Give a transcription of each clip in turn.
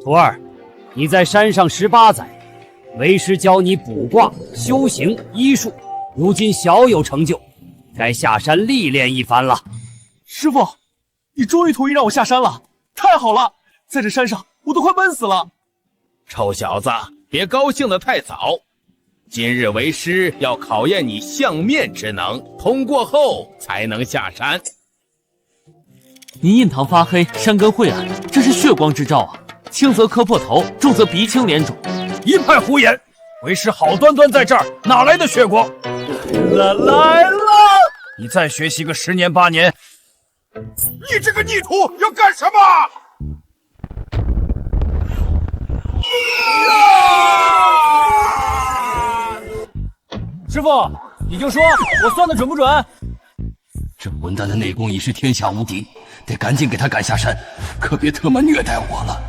徒儿，你在山上18载，为师教你卜卦、修行、医术，如今小有成就，该下山历练一番了。师傅，你终于同意让我下山了，太好了！在这山上，我都快闷死了。臭小子，别高兴得太早。今日为师要考验你相面之能，通过后才能下山。您印堂发黑，山根晦暗，这是血光之兆啊！轻则磕破头，重则鼻青脸肿。一派胡言！为师好端端在这儿，哪来的血光？来了！你再学习个10年8年，你这个逆徒要干什么？师傅，你就说我算的准不准？这混蛋的内功已是天下无敌，得赶紧给他赶下山，可别特么虐待我了。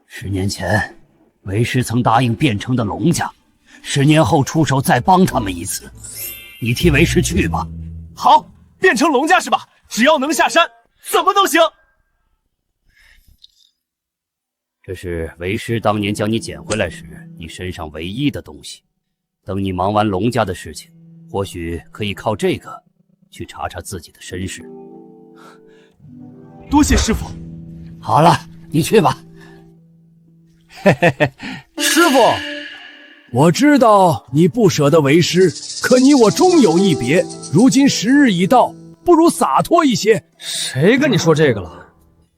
10年前，为师曾答应汴城的龙家，10年后出手再帮他们一次。你替为师去吧。好，变成龙家是吧？只要能下山，怎么都行。这是为师当年将你捡回来时你身上唯一的东西。等你忙完龙家的事情，或许可以靠这个去查查自己的身世。多谢师傅。好了，你去吧。师傅，我知道你不舍得为师，可你我终有一别。如今时日已到，不如洒脱一些。谁跟你说这个了？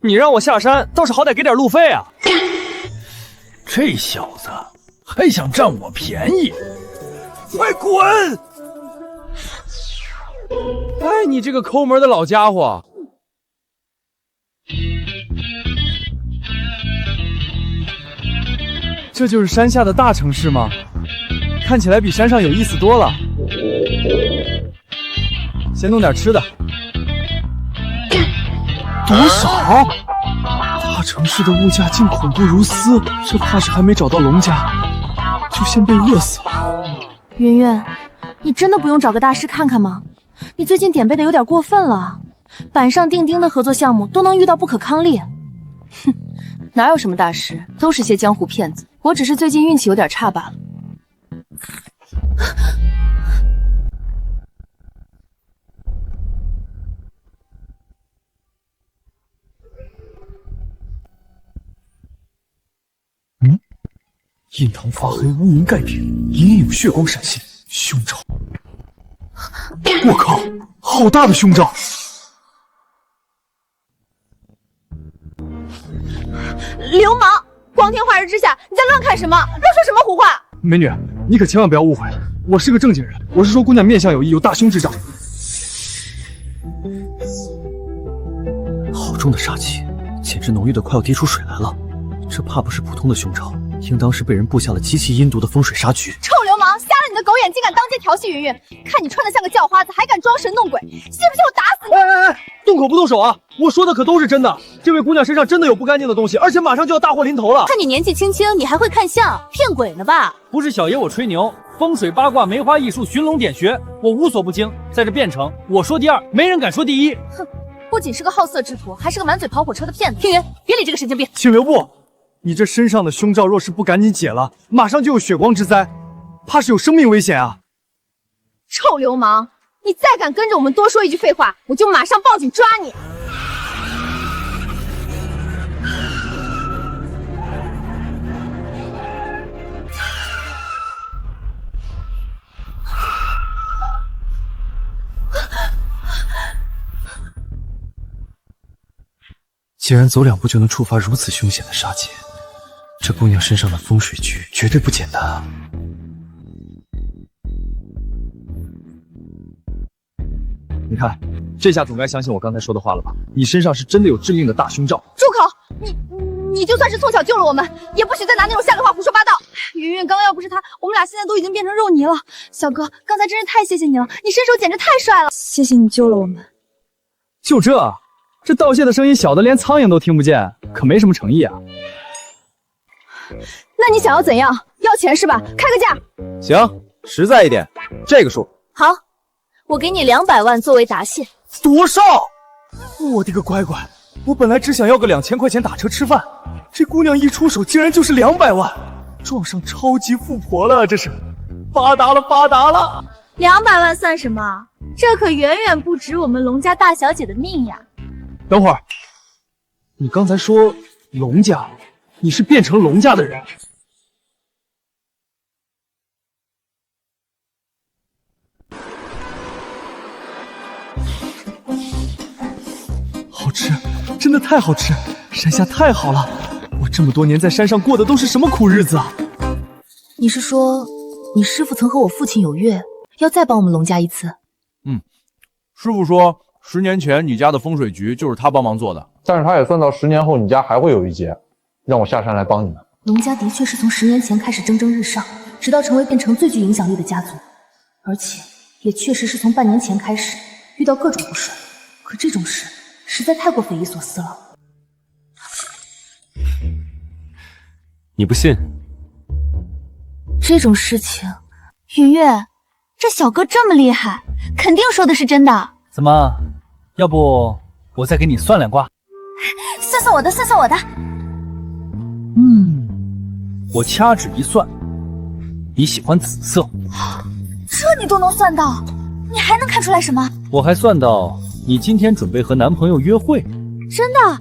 你让我下山，倒是好歹给点路费啊！这小子还想占我便宜，快滚！哎，你这个抠门的老家伙！这就是山下的大城市吗？看起来比山上有意思多了。先弄点吃的。多少？大城市的物价竟恐怖如斯，这怕是还没找到龙家，就先被饿死了。云云，你真的不用找个大师看看吗？你最近点背的有点过分了，板上钉钉的合作项目都能遇到不可抗力。哼，哪有什么大师，都是些江湖骗子。我只是最近运气有点差罢了。印堂发黑，乌云盖天，隐隐有血光闪现，凶兆！我靠，好大的凶兆！流氓！光天化日之下，你在乱看什么？乱说什么胡话！美女，你可千万不要误会，我是个正经人。我是说，姑娘面相有异，有大凶之兆。好重的杀气，简直浓郁的快要滴出水来了。这怕不是普通的凶兆。应当是被人布下了极其阴毒的风水杀局。臭流氓，瞎了你的狗眼，竟敢当街调戏云云！看你穿得像个叫花子，还敢装神弄鬼，信不信我打死你？哎，动口不动手啊！我说的可都是真的。这位姑娘身上真的有不干净的东西，而且马上就要大祸临头了。看你年纪轻轻，你还会看相，骗鬼呢吧？不是小爷我吹牛，风水八卦梅花易数寻龙点穴，我无所不精。在这汴城，我说第二，没人敢说第一。哼，不仅是个好色之徒，还是个满嘴跑火车的骗子。听云，别理这个神经病。请留步。你这身上的凶兆若是不赶紧解了，马上就有血光之灾，怕是有生命危险啊！臭流氓，你再敢跟着我们多说一句废话，我就马上报警抓你！既然走2步就能触发如此凶险的杀劫，这姑娘身上的风水局绝对不简单啊！你看，这下总该相信我刚才说的话了吧？你身上是真的有致命的大凶兆。住口！你就算是从小救了我们，也不许再拿那种下流话胡说八道。云云，刚刚要不是他，我们俩现在都已经变成肉泥了。小哥，刚才真是太谢谢你了，你身手简直太帅了！谢谢你救了我们。就这道谢的声音小的连苍蝇都听不见，可没什么诚意啊。那你想要怎样？要钱是吧？开个价。行，实在一点，这个数。好，我给你200万作为答谢。多少？我的个乖乖，我本来只想要个2000块钱打车吃饭，这姑娘一出手竟然就是200万，撞上超级富婆了，这是发达了发达了！200万算什么？这可远远不值我们龙家大小姐的命呀！等会儿，你刚才说龙家，你是变成龙家的人？好吃，真的太好吃！山下太好了，我这么多年在山上过的都是什么苦日子啊！你是说，你师父曾和我父亲有约，要再帮我们龙家一次？师傅说10年前你家的风水局就是他帮忙做的，但是他也算到10年后你家还会有一劫，让我下山来帮你们。龙家的确是从10年前开始蒸蒸日上，直到成为变成最具影响力的家族，而且也确实是从半年前开始遇到各种不顺，可这种事实在太过匪夷所思了。你不信？这种事情，云月，这小哥这么厉害，肯定说的是真的。怎么，要不我再给你算2卦？算我的，算我的。我掐指一算，你喜欢紫色。这你都能算到，你还能看出来什么？我还算到你今天准备和男朋友约会。真的？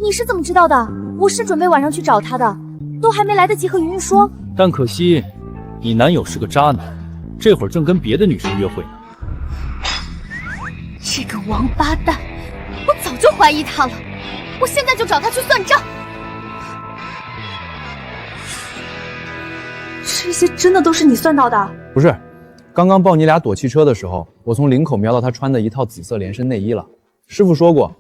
你是怎么知道的？我是准备晚上去找他的，都还没来得及和云云说。但可惜，你男友是个渣男，这会儿正跟别的女生约会呢。这个王八蛋，我早就怀疑他了，我现在就找他去算账。这些真的都是你算到的？不是，刚刚抱你俩躲汽车的时候，我从领口瞄到她穿的一套紫色连身内衣了。师傅说过，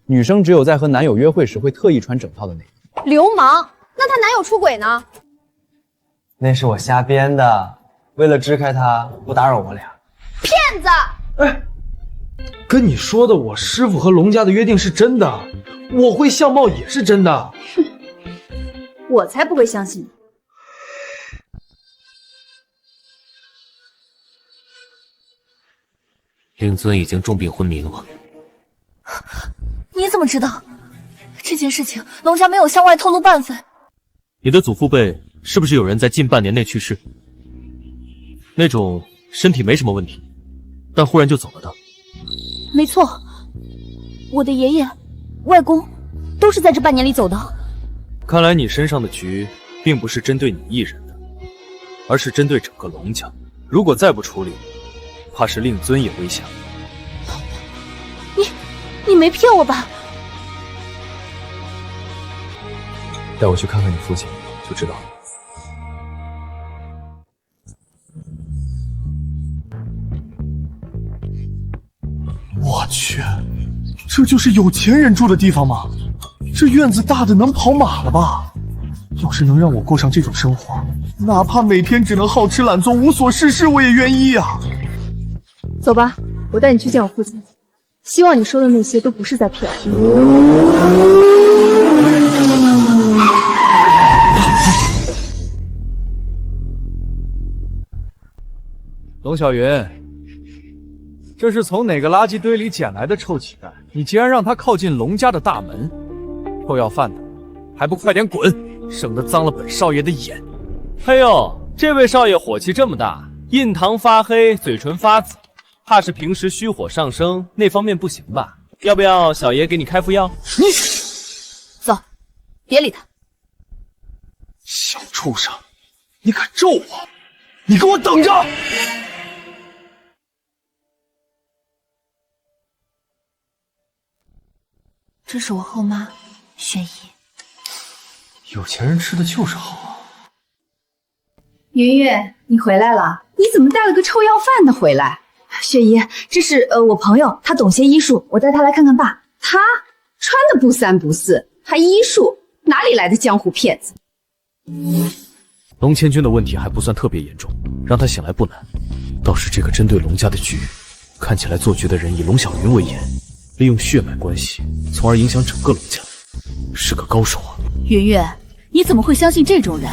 女生只有在和男友约会时会特意穿整套的内衣。流氓！那她男友出轨呢？那是我瞎编的，为了支开他，不打扰我俩。骗子！哎，跟你说的，我师傅和龙家的约定是真的，我会相貌也是真的。哼，我才不会相信。令尊已经重病昏迷了吗？你怎么知道？这件事情龙家没有向外透露半分。你的祖父辈是不是有人在近半年内去世？那种身体没什么问题，但忽然就走了的？没错，我的爷爷、外公都是在这半年里走的。看来你身上的局并不是针对你一人的，而是针对整个龙家。如果再不处理，怕是令尊也危险了。你没骗我吧？带我去看看你父亲，就知道了。我去，这就是有钱人住的地方吗？这院子大的能跑马了吧？要是能让我过上这种生活，哪怕每天只能好吃懒做无所事事，我也愿意啊！走吧，我带你去见我父亲。希望你说的那些都不是在骗我。龙小云，这是从哪个垃圾堆里捡来的臭乞丐？你竟然让他靠近龙家的大门！臭要饭的，还不快点滚，省得脏了本少爷的眼！哎呦，这位少爷火气这么大，印堂发黑，嘴唇发紫，怕是平时虚火上升，那方面不行吧？要不要小爷给你开副药？你走，别理他。小畜生，你敢咒我？你给我等着！这是我后妈雪姨。有钱人吃的就是好啊。云月，你回来了？你怎么带了个臭要饭的回来？雪姨，这是我朋友，他懂些医术，我带他来看看爸。他穿的不三不四，还医术，哪里来的江湖骗子？龙千钧的问题还不算特别严重，让他醒来不难。倒是这个针对龙家的局，看起来做局的人以龙小云为眼，利用血脉关系，从而影响整个龙家，是个高手啊！云月，你怎么会相信这种人？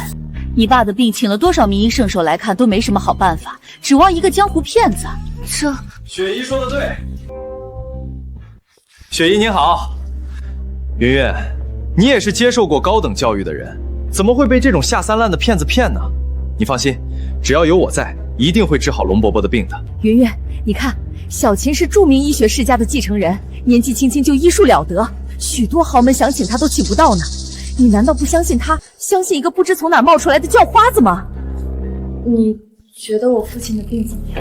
你爸的病请了多少名医圣手来看，都没什么好办法，指望一个江湖骗子？这……雪姨说的对。雪姨您好，云云，你也是接受过高等教育的人，怎么会被这种下三滥的骗子骗呢？你放心，只要有我在，一定会治好龙伯伯的病的。云云，你看，小琴是著名医学世家的继承人，年纪轻轻就医术了得，许多豪门想请她都请不到呢。你难道不相信她，相信一个不知从哪冒出来的叫花子吗？你觉得我父亲的病怎么样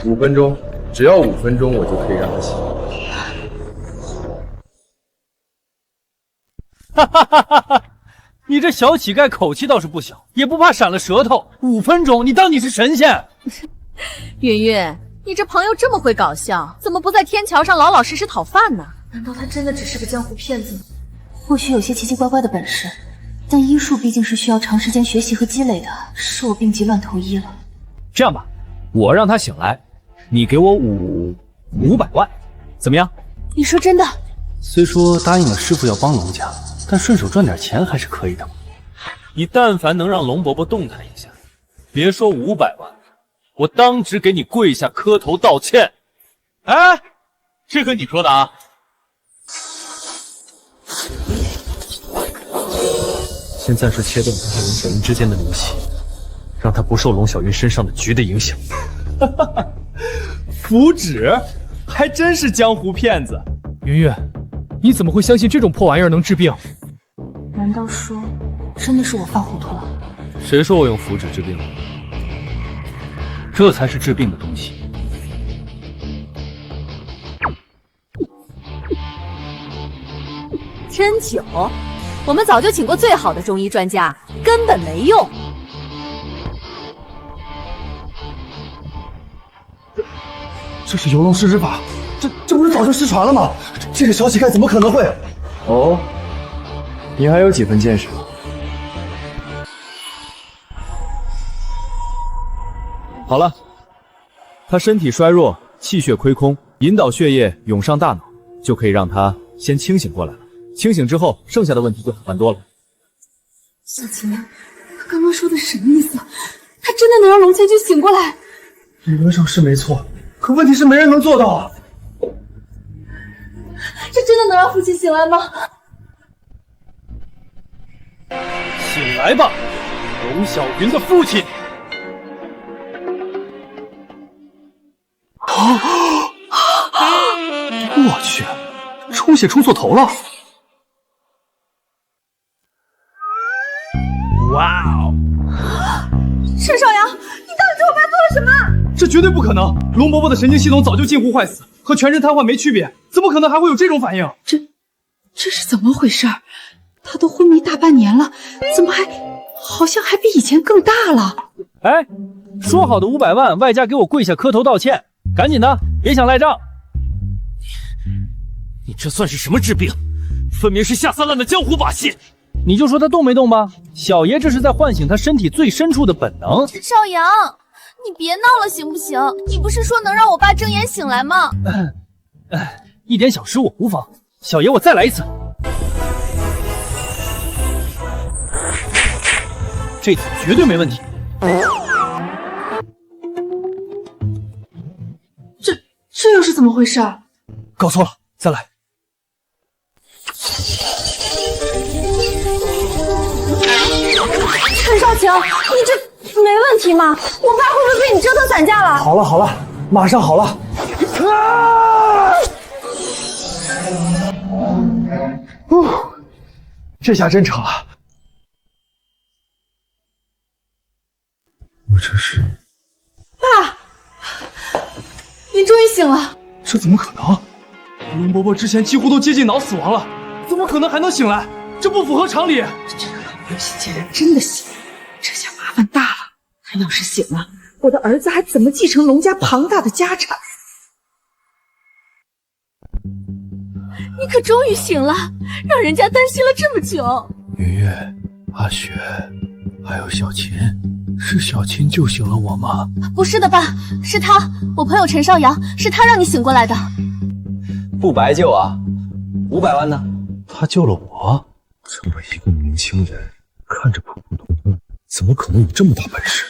5分钟，只要5分钟，我就可以让他醒。哈哈哈哈哈！你这小乞丐口气倒是不小，也不怕闪了舌头。5分钟，你当你是神仙？云云，你这朋友这么会搞笑，怎么不在天桥上老老实实讨饭呢？难道他真的只是个江湖骗子吗？或许有些奇奇怪怪的本事，但医术毕竟是需要长时间学习和积累的，是我病急乱投医了。这样吧，我让他醒来，你给我500万，怎么样？你说真的？虽说答应了师傅要帮龙家，但顺手赚点钱还是可以的嘛。你但凡能让龙伯伯动弹一下，别说500万，我当值给你跪下磕头道歉。哎，这可你说的啊！先暂时切断他和龙小云之间的联系，让他不受龙小云身上的局的影响。哈哈哈，符纸还真是江湖骗子。云云，你怎么会相信这种破玩意儿能治病？难道说真的是我犯糊涂了？谁说我用符纸治病了？这才是治病的东西。针灸，我们早就请过最好的中医专家，根本没用。这是游龙试之法，这不是早就失传了吗？这个小乞丐怎么可能会？哦，你还有几分见识？好了，他身体衰弱，气血亏空，引导血液涌上大脑，就可以让他先清醒过来了。清醒之后，剩下的问题就好办多了。小琴，他刚刚说的是什么意思？他真的能让龙千军醒过来？理论上是没错，可问题是没人能做到啊！这真的能让父亲醒来吗？醒来吧，龙小云的父亲！我去，充血充错头了！哇哦！陈少阳，你到底对我爸做了什么？这绝对不可能！龙伯伯的神经系统早就近乎坏死，和全身瘫痪没区别，怎么可能还会有这种反应？这是怎么回事？他都昏迷大半年了，怎么好像还比以前更大了？哎，说好的500万，外加给我跪下磕头道歉，赶紧的，别想赖账！你这算是什么治病？分明是下三滥的江湖把戏！你就说他动没动吧，小爷这是在唤醒他身体最深处的本能。少阳，你别闹了行不行？你不是说能让我爸睁眼醒来吗？一点小失误无妨，小爷我再来一次。这次绝对没问题。这又是怎么回事？搞错了，再来。陈少晴，你这没问题吗？我爸会不会被你折腾散架了？好了好了，马上好了。啊！这下真成了。我这是……爸，你终于醒了。这怎么可能？龙伯伯之前几乎都接近脑死亡了，怎么可能还能醒来？这不符合常理。这个老东西竟然真的醒了，这下麻烦大了。他要是醒了，我的儿子还怎么继承龙家庞大的家产？你可终于醒了，让人家担心了这么久。云云、阿雪，还有小琴，是小琴救醒了我吗？不是的，爸，是他，我朋友陈少阳，是他让你醒过来的。不白救啊！500万呢？他救了我。这么一个年轻人，看着普普通通，怎么可能有这么大本事？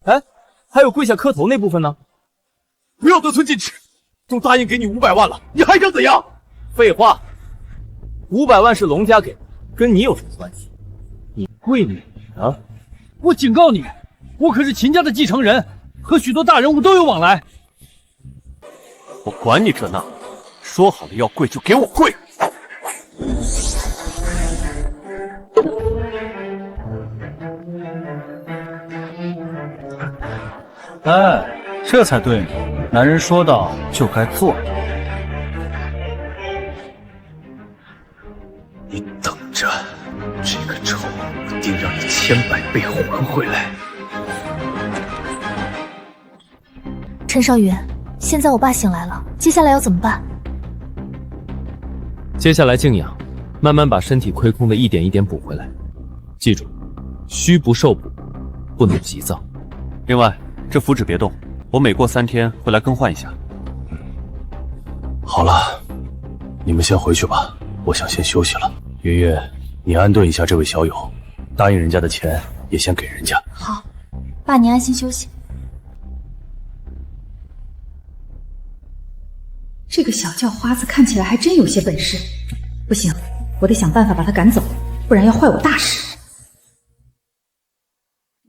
哎，还有跪下磕头那部分呢？不要得寸进尺，都答应给你500万了，你还想怎样？废话，500万是龙家给的，跟你有什么关系？你跪你呢？我警告你，我可是秦家的继承人，和许多大人物都有往来。我管你这那，说好了要跪就给我跪！哎，这才对呢，男人说到就该做。你等着，这个仇一定让你1000百倍还回来。陈少云，现在我爸醒来了，接下来要怎么办？接下来静养，慢慢把身体亏空的一点一点补回来。记住，虚不受补，不能急躁。另外，这符纸别动，我每过3天会来更换一下。好了，你们先回去吧，我想先休息了。云月，你安顿一下这位小友，答应人家的钱也先给人家。好，爸您安心休息。这个小叫花子看起来还真有些本事。不行，我得想办法把他赶走，不然要坏我大事。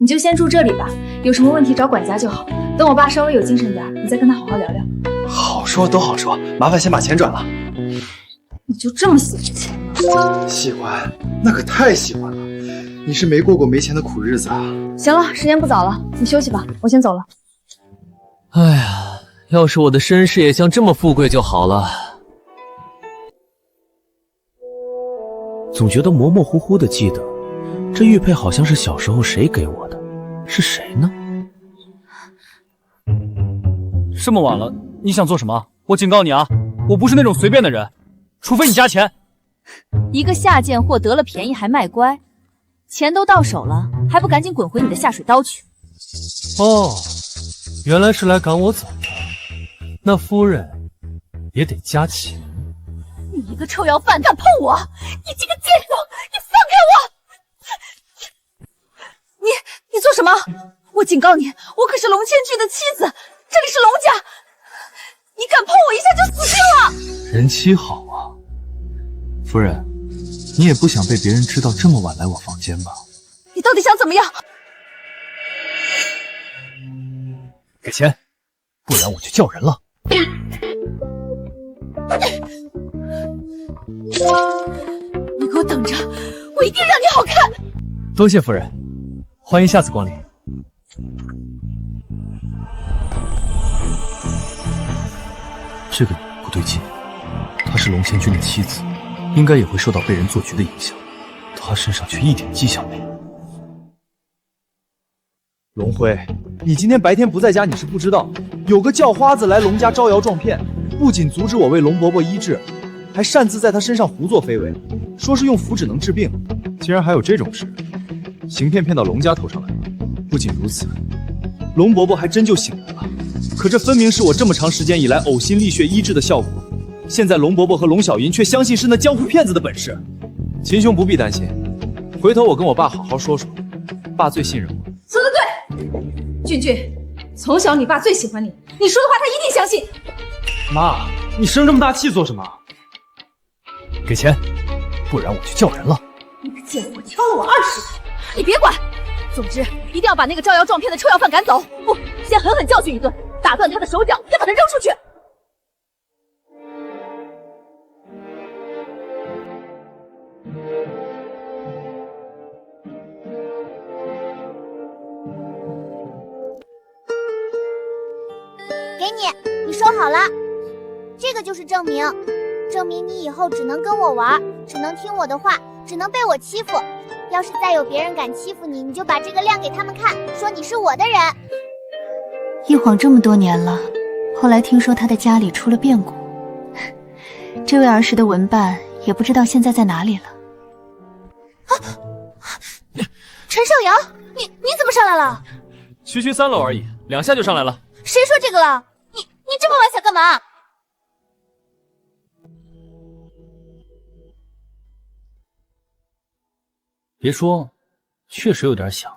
你就先住这里吧，有什么问题找管家就好。等我爸稍微有精神点，你再跟他好好聊聊。好说都好说，麻烦先把钱转了。你就这么喜欢钱？喜欢？那可太喜欢了！你是没过过没钱的苦日子啊！行了，时间不早了，你休息吧，我先走了。哎呀，要是我的身世也像这么富贵就好了。总觉得模模糊糊的记得，这玉佩好像是小时候谁给我的，是谁呢？这么晚了，你想做什么？我警告你啊，我不是那种随便的人，除非你加钱。一个下贱货得了便宜还卖乖，钱都到手了，还不赶紧滚回你的下水道去？哦，原来是来赶我走的，那夫人也得加钱。你一个臭要饭敢碰我！你这个贱种，你放开我！你做什么？我警告你，我可是龙千巨的妻子，这里是龙家，你敢碰我一下就死定了！人妻好啊，夫人，你也不想被别人知道这么晚来我房间吧？你到底想怎么样？给钱，不然我就叫人了。你给我等着，我一定让你好看！多谢夫人，欢迎下次光临。这个不对劲，她是龙千军的妻子，应该也会受到被人做局的影响，她身上却一点迹象没有。龙辉，你今天白天不在家，你是不知道，有个叫花子来龙家招摇撞骗，不仅阻止我为龙伯伯医治，还擅自在他身上胡作非为，说是用符纸能治病。竟然还有这种事，行骗骗到龙家头上来了。不仅如此，龙伯伯还真就醒来了。可这分明是我这么长时间以来呕心沥血医治的效果，现在龙伯伯和龙小银却相信是那江湖骗子的本事。秦兄不必担心，回头我跟我爸好好说说，爸最信任我。说得对，俊俊，从小你爸最喜欢你，你说的话他一定相信。妈，你生这么大气做什么？给钱，不然我就叫人了。那个贱货挑了我20年，你别管，总之一定要把那个招摇撞骗的臭要饭赶走，不，先狠狠教训一顿，打断他的手脚，再把他扔出去。给你，你收好了。这个就是证明，证明你以后只能跟我玩，只能听我的话，只能被我欺负。要是再有别人敢欺负你，你就把这个亮给他们看，说你是我的人。一晃这么多年了，后来听说他的家里出了变故，这位儿时的文伴也不知道现在在哪里了。陈少阳，你怎么上来了？区区3楼而已，2下就上来了。谁说这个了？你这么晚想干嘛？别说，确实有点响。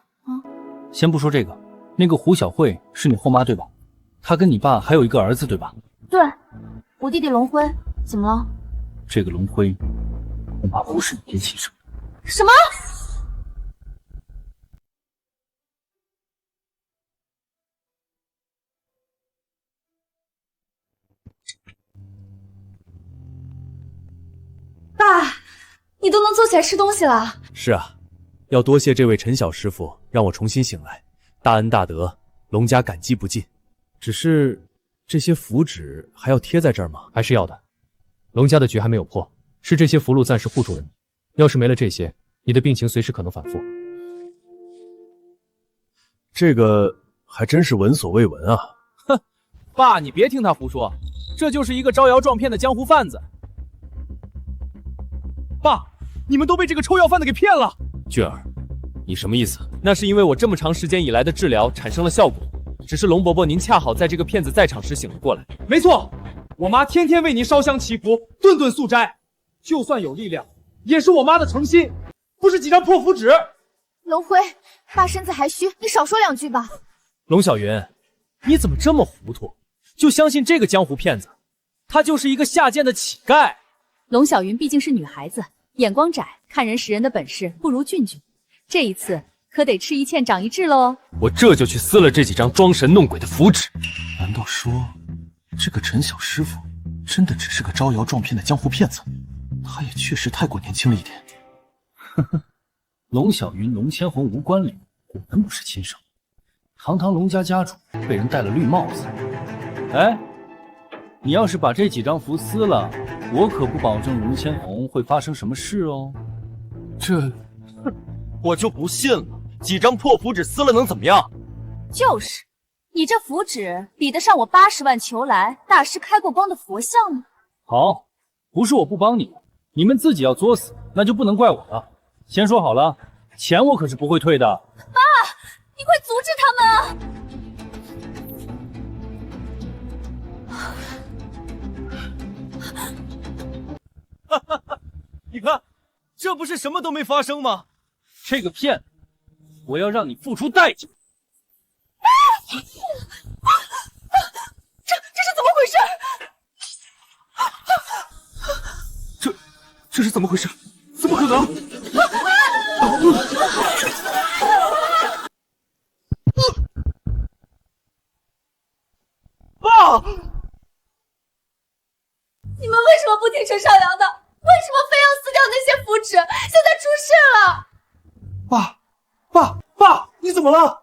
先不说这个，那个胡小慧是你后妈对吧？她跟你爸还有一个儿子对吧？对，我弟弟龙辉，怎么了？这个龙辉，恐怕不是你爹亲生的。什么？爸，你都能坐起来吃东西了？是啊，要多谢这位陈小师傅，让我重新醒来，大恩大德，龙家感激不尽。只是这些符纸还要贴在这儿吗？还是要的。龙家的局还没有破，是这些符箓暂时护住了你。要是没了这些，你的病情随时可能反复。这个还真是闻所未闻啊！哼，爸，你别听他胡说，这就是一个招摇撞骗的江湖贩子。爸，你们都被这个抽药贩子给骗了。俊儿，你什么意思？那是因为我这么长时间以来的治疗产生了效果，只是龙伯伯您恰好在这个骗子在场时醒了过来。没错，我妈天天为您烧香祈福，顿顿素斋，就算有力量，也是我妈的诚心，不是几张破符纸。龙辉，爸身子还虚，你少说2句吧。龙小云，你怎么这么糊涂，就相信这个江湖骗子？他就是一个下贱的乞丐。龙小云毕竟是女孩子，眼光窄，看人识人的本事不如俊俊。这一次可得吃一堑长一智喽。我这就去撕了这几张装神弄鬼的符纸。难道说这个陈小师傅真的只是个招摇撞骗的江湖骗子？他也确实太过年轻了一点。呵呵，龙小云、龙千红无关联，果然不是亲生。堂堂龙家家主被人戴了绿帽子。哎，你要是把这几张符撕了，我可不保证龙千红会发生什么事哦。我就不信了，几张破符纸撕了能怎么样？就是，你这符纸比得上我80万求来大师开过光的佛像吗？好，不是我不帮你，你们自己要作死，那就不能怪我了。先说好了，钱我可是不会退的。爸，你快阻止他们啊！哈哈哈，你看，这不是什么都没发生吗？这个骗子，我要让你付出代价！这是怎么回事？这是怎么回事？怎么可能？爸！你们为什么不听陈少阳的？为什么非要撕掉那些符纸？现在出事了！爸，你怎么了？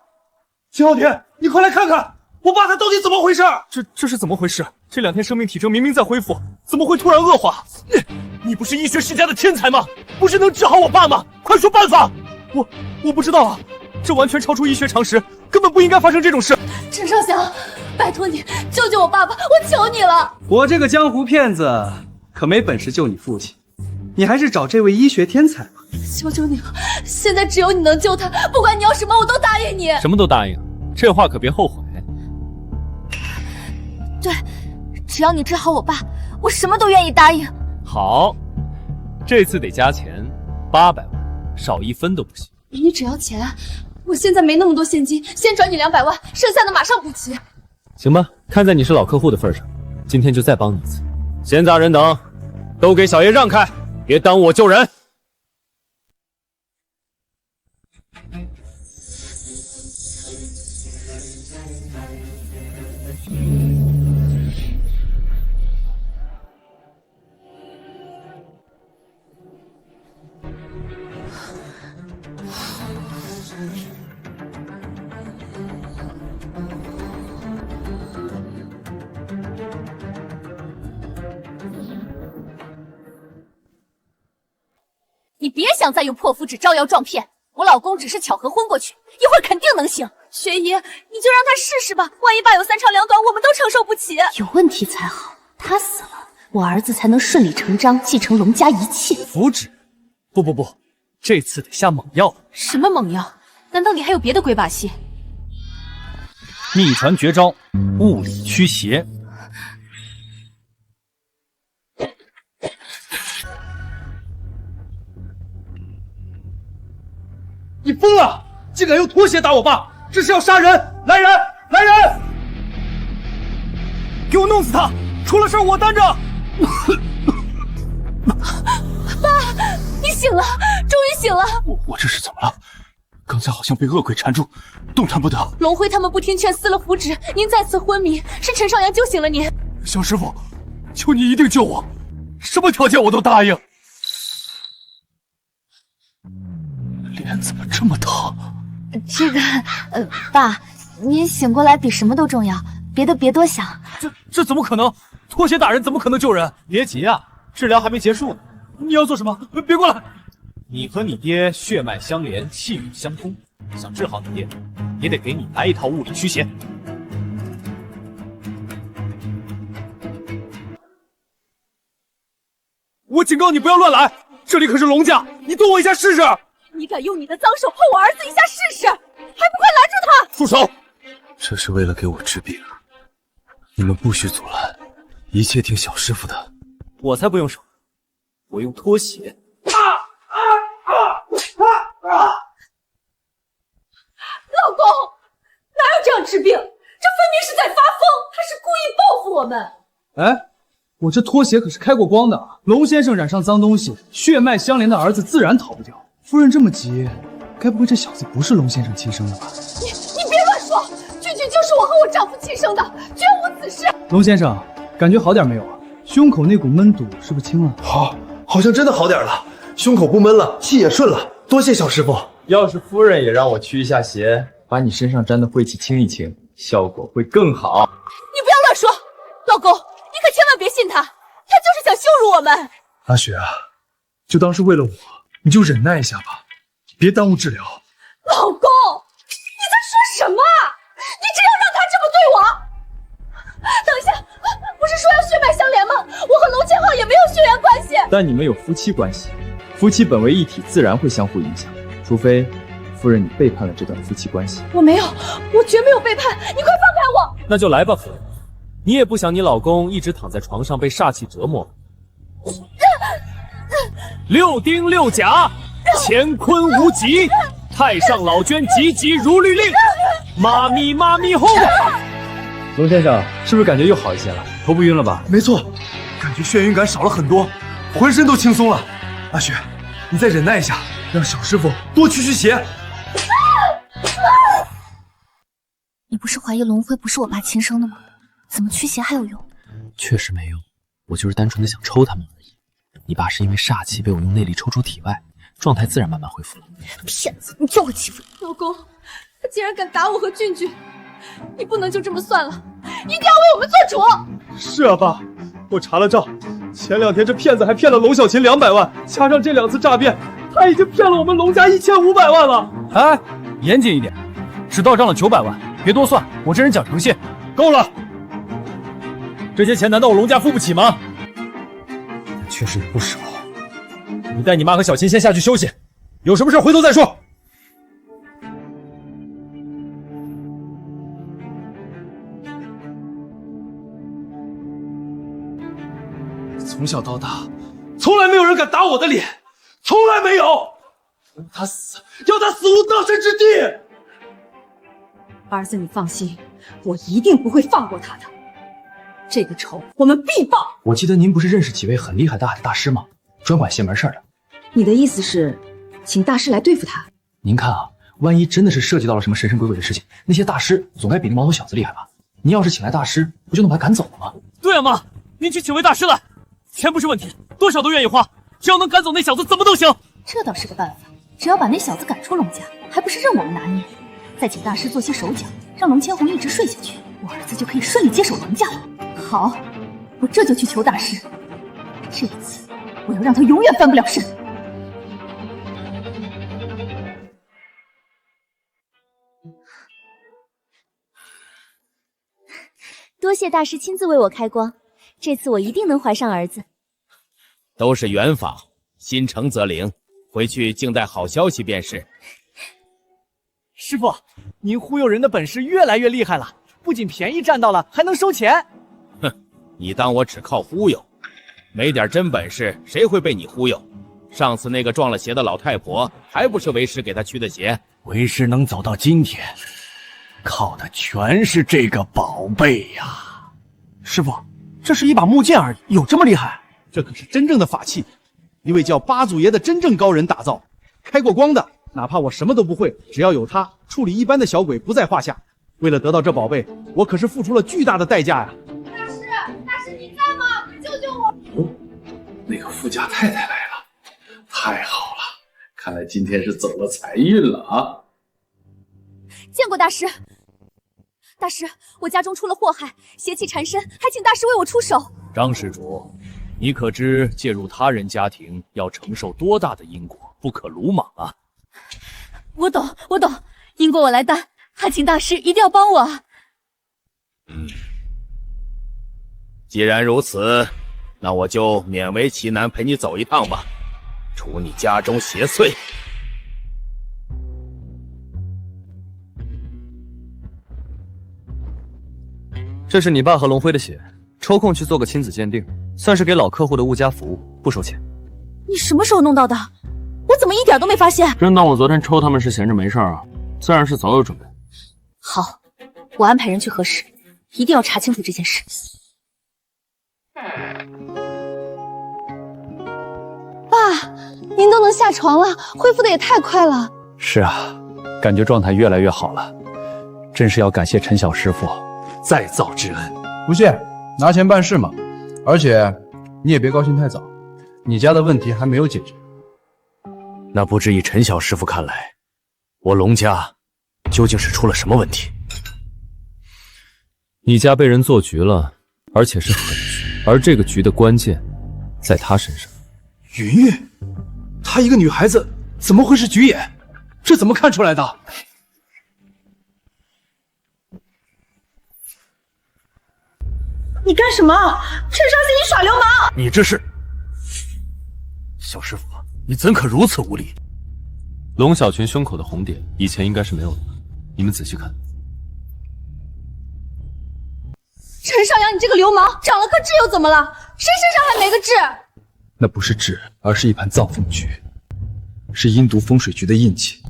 秦昊天，你快来看看，我爸他到底怎么回事？这是怎么回事？这2天生命体征明明在恢复，怎么会突然恶化？你不是医学世家的天才吗？不是能治好我爸吗？快说办法！我不知道啊，这完全超出医学常识，根本不应该发生这种事。陈少祥，拜托你救救我爸爸，我求你了！我这个江湖骗子可没本事救你父亲，你还是找这位医学天才吧。求求你了，现在只有你能救他，不管你要什么，我都答应你。什么都答应，这话可别后悔。对，只要你治好我爸，我什么都愿意答应。好，这次得加钱，800万，少1分都不行。你只要钱，我现在没那么多现金，先转你200万，剩下的马上补齐。行吧，看在你是老客户的份上，今天就再帮你一次。闲杂人等，都给小爷让开，别耽误我救人。你别想再用破符纸招摇撞骗，我老公只是巧合昏过去，一会儿肯定能醒。学姨，你就让他试试吧，万一爸有3长2短，我们都承受不起。有问题才好，他死了，我儿子才能顺理成章继承龙家一切。符纸？不，这次得下猛药。什么猛药？难道你还有别的鬼把戏？秘传绝招，物理驱邪。你疯了！竟敢用拖鞋打我爸，这是要杀人！来人！来人！给我弄死他！出了事我担着。爸，你醒了，终于醒了。我这是怎么了？刚才好像被恶鬼缠住，动弹不得。龙辉他们不听劝，撕了符纸，您再次昏迷，是陈少阳救醒了您。小师傅，求你一定救我，什么条件我都答应。脸怎么这么疼？这个，爸，您醒过来比什么都重要，别的别多想。这怎么可能？拖鞋大人怎么可能救人？别急啊，治疗还没结束呢。你要做什么？别过来！你和你爹血脉相连，气运相通，想治好你爹，也得给你来一套物理驱邪。我警告你不要乱来，这里可是龙家，你动我一下试试！你敢用你的脏手碰我儿子一下试试？还不快拦住他！住手！这是为了给我治病，你们不许阻拦，一切听小师傅的。我才不用手，我用拖鞋。老公，哪有这样治病？这分明是在发疯，他是故意报复我们。哎，我这拖鞋可是开过光的。龙先生染上脏东西，血脉相连的儿子自然逃不掉。夫人这么急，该不会这小子不是龙先生亲生的吧？你别乱说，俊俊就是我和我丈夫亲生的，绝无此事。龙先生，感觉好点没有啊？胸口那股闷堵是不是轻了？好像真的好点了，胸口不闷了，气也顺了，多谢小师傅。要是夫人也让我驱一下邪，把你身上沾的晦气清一清，效果会更好。你不要乱说，老公，你可千万别信他，他就是想羞辱我们。阿雪啊，就当是为了我，你就忍耐一下吧，别耽误治疗。老公，你在说什么？你真要让他这么对我？等一下，不是说要血脉相连吗？我和龙千浩也没有血缘关系。但你们有夫妻关系，夫妻本为一体，自然会相互影响。除非夫人你背叛了这段夫妻关系。我没有，我绝没有背叛，你快放开我！那就来吧，夫人。你也不想你老公一直躺在床上被煞气折磨。六丁六甲，乾坤无极，太上老君急急如律令，妈咪妈咪哄。龙先生是不是感觉又好一些了？头不晕了吧？没错，感觉眩晕感少了很多，浑身都轻松了。阿雪，你再忍耐一下，让小师傅多驱邪。你不是怀疑龙辉不是我爸亲生的吗？怎么驱邪还有用？确实没用，我就是单纯的想抽他们而已。你爸是因为煞气被我用内力抽出体外，状态自然慢慢恢复了。骗子，你就会欺负老公，他竟然敢打我和俊俊，你不能就这么算了，一定要为我们做主。是啊，爸，我查了账，前2天这骗子还骗了龙小琴200万，加上这2次诈骗，他已经骗了我们龙家1500万了。哎，严谨一点，只到账了900万，别多算，我这人讲诚信。够了，这些钱难道我龙家付不起吗？但确实也不少。你带你妈和小琴先下去休息，有什么事回头再说。从小到大，从来没有人敢打我的脸，从来没有。要他死，要他死无葬身之地。儿子，你放心，我一定不会放过他的。这个仇我们必报。我记得您不是认识几位很厉害的大师吗？专管邪门事儿的。你的意思是，请大师来对付他？您看啊，万一真的是涉及到了什么神神鬼鬼的事情，那些大师总该比那毛头小子厉害吧？您要是请来大师，不就能把他赶走了吗？对啊，妈，您去请位大师来，钱不是问题，多少都愿意花，只要能赶走那小子，怎么都行。这倒是个办法，只要把那小子赶出龙家，还不是任我们拿捏？再请大师做些手脚，让龙千红一直睡下去，我儿子就可以顺利接手龙家了。好，我这就去求大师。这一次，我要让他永远翻不了身。多谢大师亲自为我开光，这次我一定能怀上儿子。都是缘法，心诚则灵，回去静待好消息便是。师傅，您忽悠人的本事越来越厉害了，不仅便宜占到了，还能收钱。哼，你当我只靠忽悠？没点真本事，谁会被你忽悠？上次那个撞了邪的老太婆，还不是为师给她驱的邪？为师能走到今天，靠的全是这个宝贝呀！师傅，这是一把木剑而已，有这么厉害？这可是真正的法器，一位叫八祖爷的真正高人打造，开过光的，哪怕我什么都不会，只要有他，处理一般的小鬼不在话下。为了得到这宝贝，我可是付出了巨大的代价呀！大师你在吗？救救我！那个富家太太来了，太好了，看来今天是走了财运了啊！见过大师。大师，我家中出了祸害，邪气缠身，还请大师为我出手。张施主，你可知介入他人家庭要承受多大的因果，不可鲁莽啊！我懂，因果我来担，还请大师一定要帮我啊！既然如此，那我就勉为其难陪你走一趟吧，除你家中邪祟。这是你爸和龙辉的血，抽空去做个亲子鉴定，算是给老客户的物家服务，不收钱。你什么时候弄到的？我怎么一点都没发现？真当我昨天抽他们是闲着没事啊？自然是早有准备。好，我安排人去核实，一定要查清楚这件事。爸，您都能下床了，恢复的也太快了。是啊，感觉状态越来越好了，真是要感谢陈小师傅再造之恩。不谢，拿钱办事嘛。而且你也别高兴太早，你家的问题还没有解决。那不知以陈小师傅看来，我龙家究竟是出了什么问题？你家被人做局了，而且是狠局，而这个局的关键在他身上。云云，她一个女孩子怎么会是局眼？这怎么看出来的？你干什么？陈少熙，你耍流氓！你这是……小师傅，你怎可如此无礼？龙小群胸口的红点以前应该是没有的，你们仔细看。陈少阳，你这个流氓，长了颗痣又怎么了？谁身上还没个痣？那不是痣，而是一盘藏凤局，是阴毒风水局的印记。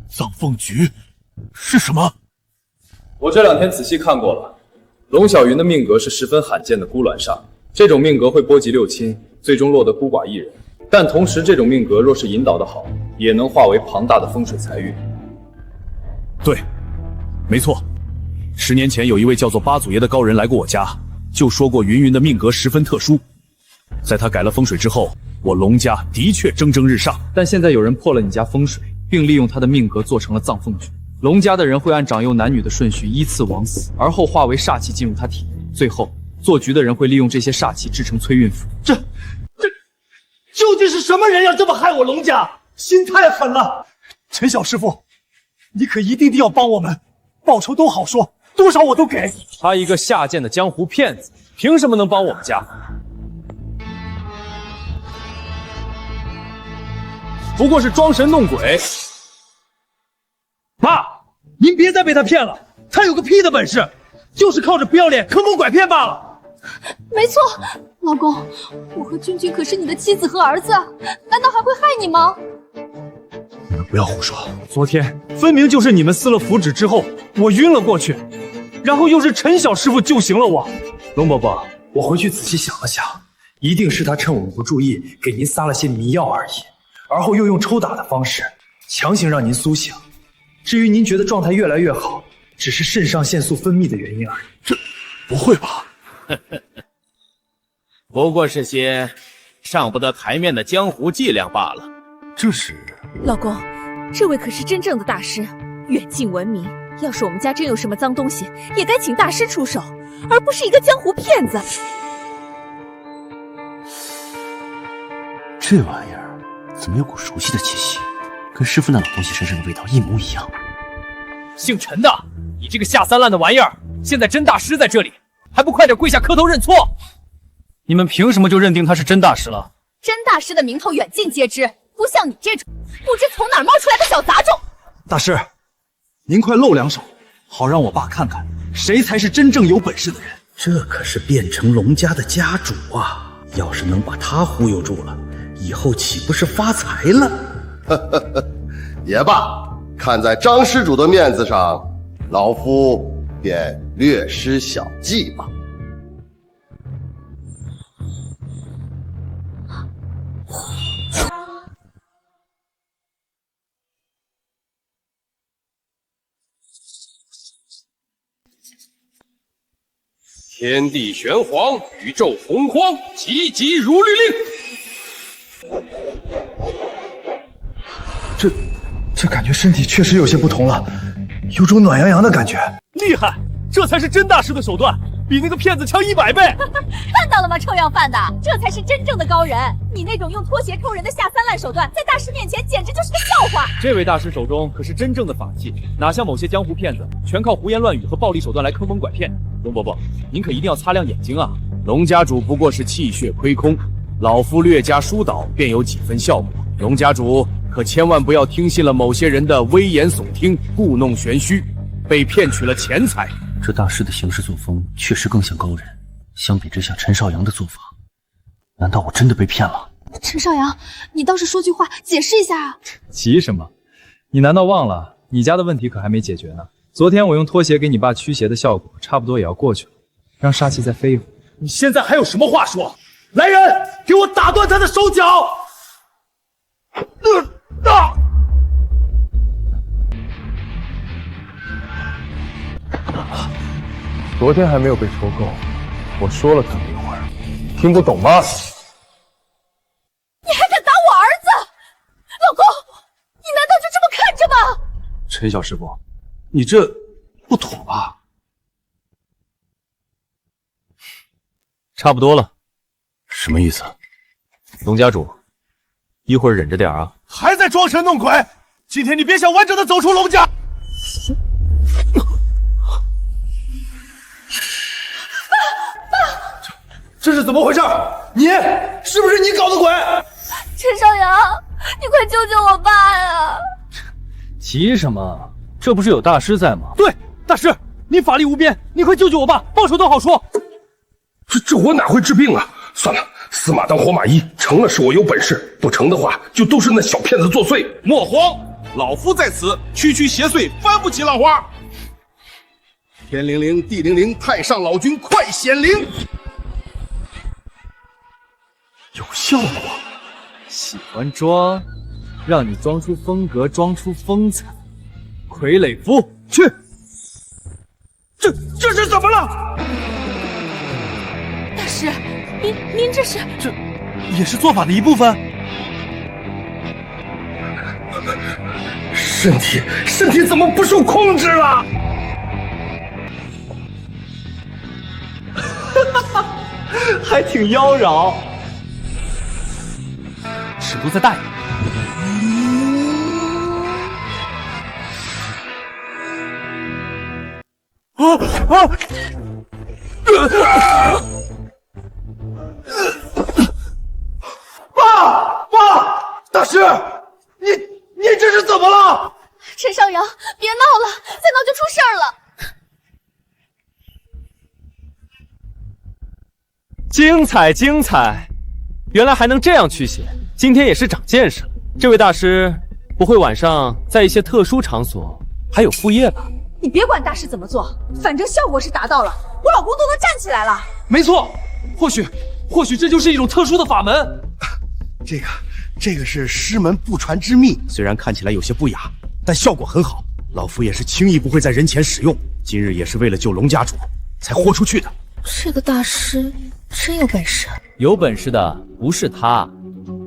藏凤局是什么？我这2天仔细看过了，龙小云的命格是十分罕见的孤鸾煞，这种命格会波及6亲，最终落得孤寡一人。但同时，这种命格若是引导的好，也能化为庞大的风水财运。对，没错。10年前有一位叫做八祖爷的高人来过我家，就说过云云的命格十分特殊。在他改了风水之后，我龙家的确蒸蒸日上。但现在有人破了你家风水，并利用他的命格做成了藏凤局。龙家的人会按长幼男女的顺序依次枉死，而后化为煞气进入他体内。最后，做局的人会利用这些煞气制成催孕符。这究竟是什么人要这么害我龙家？心太狠了！陈小师傅，你可一定要帮我们，报酬都好说，多少我都给。他一个下贱的江湖骗子，凭什么能帮我们家？不过是装神弄鬼。爸，您别再被他骗了，他有个屁的本事，就是靠着不要脸坑蒙拐骗罢了。没错，老公，我和君君可是你的妻子和儿子，难道还会害你吗？你们不要胡说，昨天分明就是你们撕了符纸之后，我晕了过去，然后又是陈小师傅救醒了我。龙伯伯，我回去仔细想了想，一定是他趁我们不注意，给您撒了些迷药而已，而后又用抽打的方式强行让您苏醒。至于您觉得状态越来越好，只是肾上腺素分泌的原因而已。这不会吧？不过是些上不得台面的江湖伎俩罢了。这是老公，这位可是真正的大师，远近闻名。要是我们家真有什么脏东西，也该请大师出手，而不是一个江湖骗子。这玩意儿怎么有股熟悉的气息，跟师傅那老东西身上的味道一模一样。姓陈的，你这个下三滥的玩意儿！现在真大师在这里，还不快点跪下磕头认错！你们凭什么就认定他是真大师了？真大师的名头远近皆知，不像你这种不知从哪儿冒出来的小杂种。大师，您快露2手，好让我爸看看谁才是真正有本事的人。这可是变成龙家的家主啊！要是能把他忽悠住了，以后岂不是发财了？也罢，看在张施主的面子上，老夫便略施小计吧。天地玄黄，宇宙洪荒，急急如律令。这感觉身体确实有些不同了，有种暖洋洋的感觉。厉害，这才是真大师的手段，比那个骗子强100倍。看到了吗，臭要饭的，这才是真正的高人。你那种用拖鞋抠人的下三滥手段，在大师面前简直就是个笑话。这位大师手中可是真正的法器，哪像某些江湖骗子，全靠胡言乱语和暴力手段来坑蒙拐骗。龙伯伯，您可一定要擦亮眼睛啊！龙家主不过是气血亏空，老夫略加疏导，便有几分效果。龙家主可千万不要听信了某些人的危言耸听、故弄玄虚，被骗取了钱财。这大师的行事作风确实更像高人，相比之下，陈少阳的做法，难道我真的被骗了？陈少阳，你倒是说句话，解释一下啊！急什么？你难道忘了你家的问题可还没解决呢？昨天我用拖鞋给你爸驱邪的效果，差不多也要过去了，让杀气再飞一会。你现在还有什么话说？来人，给我打断他的手脚！昨天还没有被说够，我说了这么一会儿，听不懂吗？你还敢打我儿子？老公，你难道就这么看着吗？陈小师傅，你这不妥吧？差不多了。什么意思？龙家主，一会儿忍着点啊！还在装神弄鬼！今天你别想完整的走出龙家！这是怎么回事？你是不是你搞的鬼？陈少阳，你快救救我爸呀！急什么？这不是有大师在吗？对，大师，你法力无边，你快救救我爸，报仇都好说。这我哪会治病啊？算了，死马当活马医，成了是我有本事，不成的话就都是那小骗子作祟。莫慌，老夫在此，区区邪祟翻不起浪花。天灵灵，地灵灵，太上老君快显灵！有效果，喜欢装，让你装出风格，装出风采。傀儡夫，去！这是怎么了？大师，您这是？这也是做法的一部分。身体怎么不受控制了？还挺妖娆。尺度再大一点。爸，大师，你这是怎么了？陈少阳，别闹了，再闹就出事儿了。精彩精彩，原来还能这样驱邪，今天也是长见识了。这位大师，不会晚上在一些特殊场所还有副业吧？你别管大师怎么做，反正效果是达到了，我老公都能站起来了。没错，或许这就是一种特殊的法门。这个是师门不传之秘，虽然看起来有些不雅，但效果很好。老夫也是轻易不会在人前使用，今日也是为了救龙家主才豁出去的。这个大师真有本事。有本事的不是他，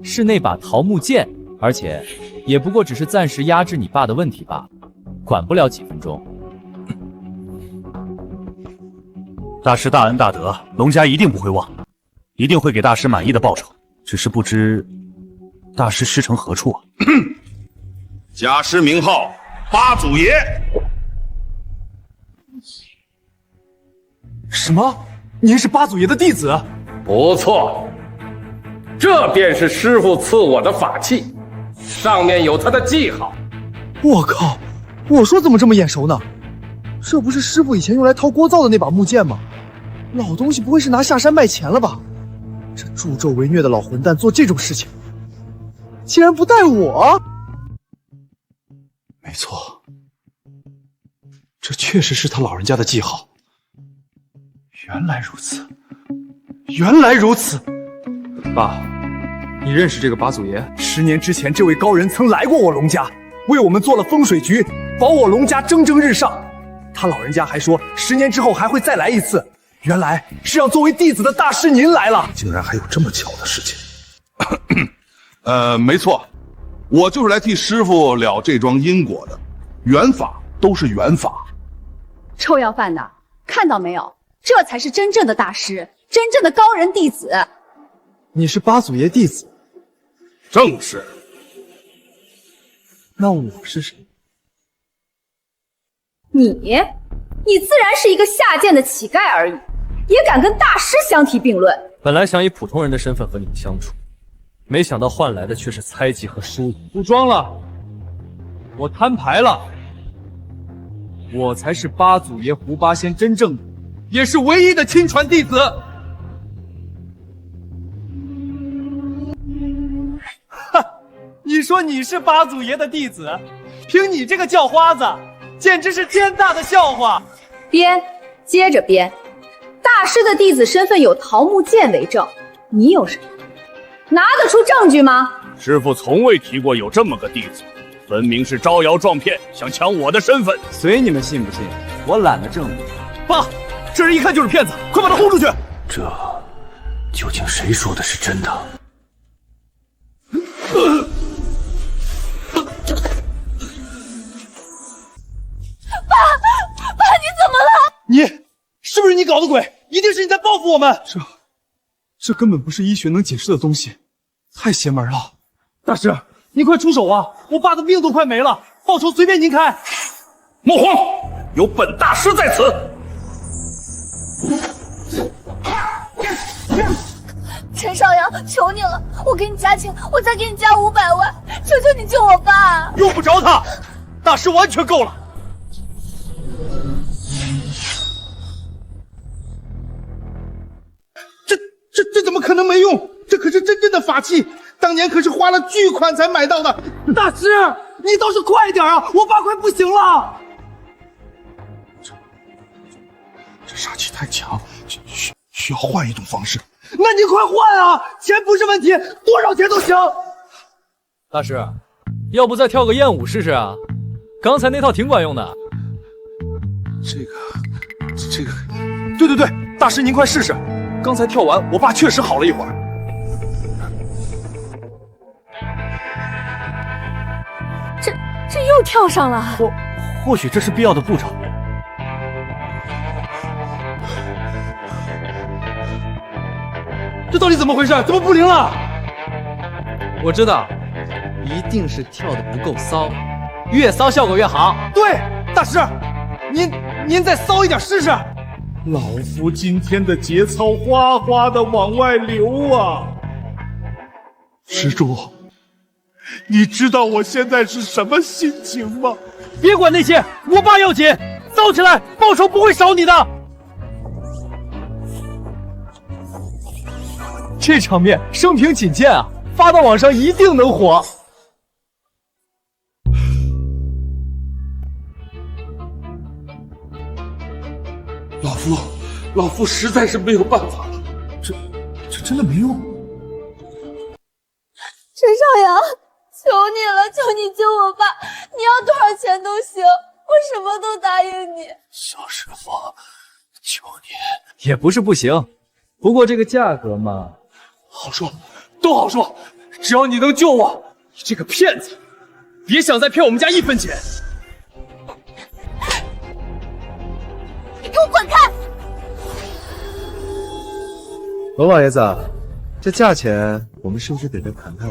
是那把桃木剑，而且也不过只是暂时压制你爸的问题罢了，管不了几分钟。大师大恩大德，龙家一定不会忘，一定会给大师满意的报酬。只是不知大师师承何处啊？家师名号八祖爷。什么？您是八祖爷的弟子？不错，这便是师傅赐我的法器，上面有他的记号。我靠！我说怎么这么眼熟呢？这不是师傅以前用来掏锅灶的那把木剑吗？老东西不会是拿下山卖钱了吧？这助纣为虐的老混蛋做这种事情，竟然不带我！没错，这确实是他老人家的记号。原来如此，原来如此。爸，你认识这个八祖爷？10年之前，这位高人曾来过我龙家，为我们做了风水局，保我龙家蒸蒸日上。他老人家还说，10年之后还会再来一次。原来是要作为弟子的大师您来了。竟然还有这么巧的事情。没错，我就是来替师傅了这桩因果的。缘法都是缘法。臭要饭的，看到没有？这才是真正的大师，真正的高人弟子。你是八祖爷弟子？正是。那我是谁？你自然是一个下贱的乞丐而已，也敢跟大师相提并论。本来想以普通人的身份和你们相处，没想到换来的却是猜忌和输赢。不装了，我摊牌了，我才是八祖爷胡八仙真正的，也是唯一的亲传弟子。哈，你说你是八祖爷的弟子，凭你这个叫花子，简直是天大的笑话。编，接着编。大师的弟子身份有桃木剑为证，你有什么？拿得出证据吗？师父从未提过有这么个弟子，分明是招摇撞骗，想抢我的身份。随你们信不信，我懒得证明。爸，这人一看就是骗子，快把他轰出去！这究竟谁说的是真的？爸，你怎么了？你是不是你搞的鬼？一定是你在报复我们！这根本不是医学能解释的东西，太邪门了！大师，您快出手啊！我爸的命都快没了，报酬随便您开。莫慌，有本大师在此。陈少阳，求你了，我给你加钱，我再给你加500万，求求你救我爸！用不着他，大师完全够了。这怎么可能没用？这可是真正的法器，当年可是花了巨款才买到的。大师，你倒是快点啊！我爸快不行了。这杀气太强，需要换一种方式。那你快换啊！钱不是问题，多少钱都行。大师，要不再跳个艳舞试试啊？刚才那套挺管用的。这个，对，大师您快试试。刚才跳完，我爸确实好了一会儿。这又跳上了。或许这是必要的步骤。这到底怎么回事？怎么不灵了？我知道，一定是跳得不够骚，越骚效果越好。对，大师，您再骚一点试试。老夫今天的节操哗哗的往外流啊！施主，你知道我现在是什么心情吗？别管那些，我爸要紧，骚起来，报酬不会少你的。这场面生平仅见啊，发到网上一定能火。老夫实在是没有办法了。这真的没用。陈少阳，求你了，求你救我爸！你要多少钱都行，我什么都答应你。小师傅，求你。也不是不行，不过这个价格嘛，好说，都好说，只要你能救我。你这个骗子，别想再骗我们家1分钱。你给我滚开！龙老爷子，这价钱我们是不是得再谈谈？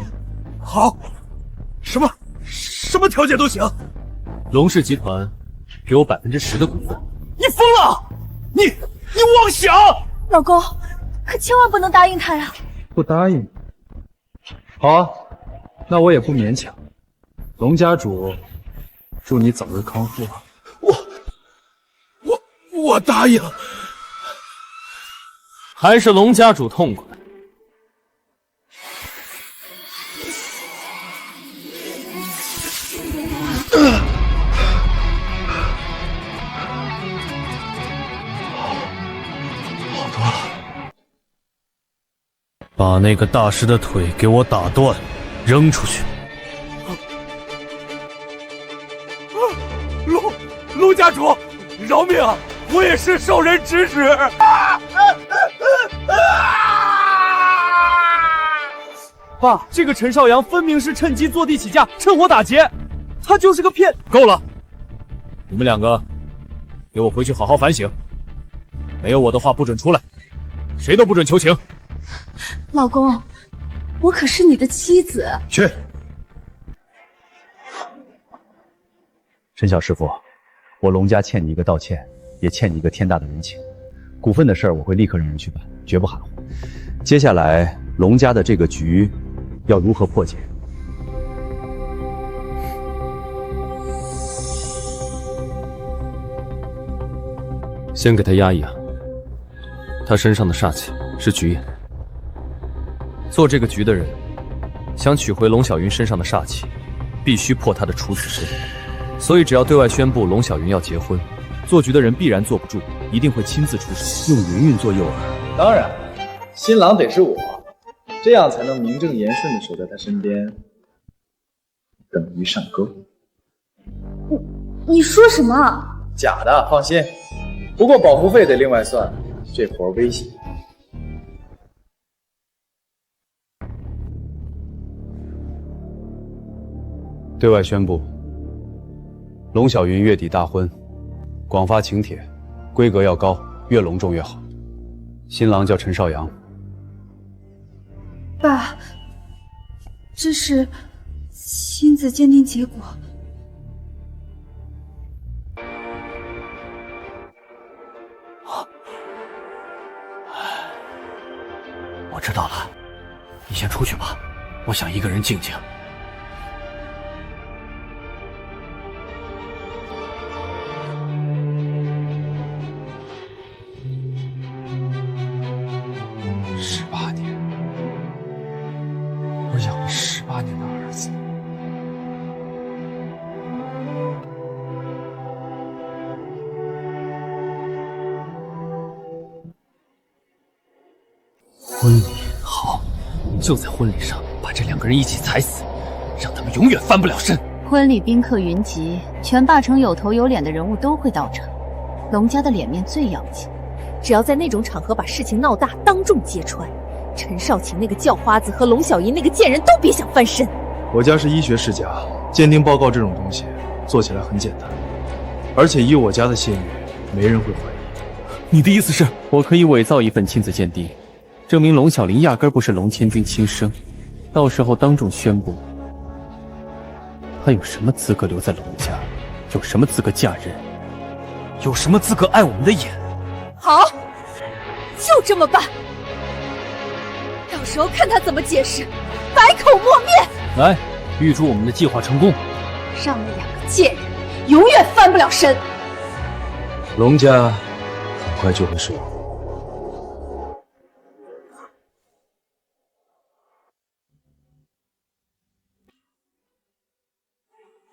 好，什么条件都行。龙氏集团给我10%的股份。你疯了！你妄想！老公，可千万不能答应他呀！不答应。好啊，那我也不勉强。龙家主，祝你早日康复啊！我答应。还是龙家主痛快。把那个大师的腿给我打断，扔出去。陆家主，饶命啊！我也是受人指使。爸，这个陈少阳分明是趁机坐地起价，趁火打劫，他就是个骗。够了，你们两个，给我回去好好反省。没有我的话不准出来，谁都不准求情。老公，我可是你的妻子。去。陈小师傅，我龙家欠你一个道歉，也欠你一个天大的人情。股份的事儿我会立刻让人去办，绝不含糊。接下来龙家的这个局要如何破解？先给他压一压，他身上的煞气是局眼。做这个局的人，想取回龙小云身上的煞气，必须破他的处子身。所以只要对外宣布龙小云要结婚，做局的人必然坐不住，一定会亲自出手，用云云做诱饵。当然，新郎得是我，这样才能名正言顺地守在他身边，等于上钩。你说什么？假的，放心。不过保护费得另外算，这活危险。对外宣布，龙小云月底大婚，广发请帖，规格要高，越隆重越好。新郎叫陈少阳。爸，这是亲子鉴定结果。我知道了，你先出去吧，我想一个人静静。18年，我养了18年的儿子。婚礼好，就在婚礼上把这两个人一起踩死，让他们永远翻不了身。婚礼宾客云集，全霸城有头有脸的人物都会到场，龙家的脸面最要紧。只要在那种场合把事情闹大，当众揭穿，陈少卿那个叫花子和龙小云那个贱人都别想翻身。我家是医学世家，鉴定报告这种东西做起来很简单，而且以我家的信誉，没人会怀疑。你的意思是，我可以伪造一份亲子鉴定，证明龙小林压根不是龙千钧亲生，到时候当众宣布，她有什么资格留在龙家？有什么资格嫁人？有什么资格碍我们的眼？好，就这么办。到时候看他怎么解释，百口莫辩。来，预祝我们的计划成功，让那两个贱人永远翻不了身。龙家很快就会是我。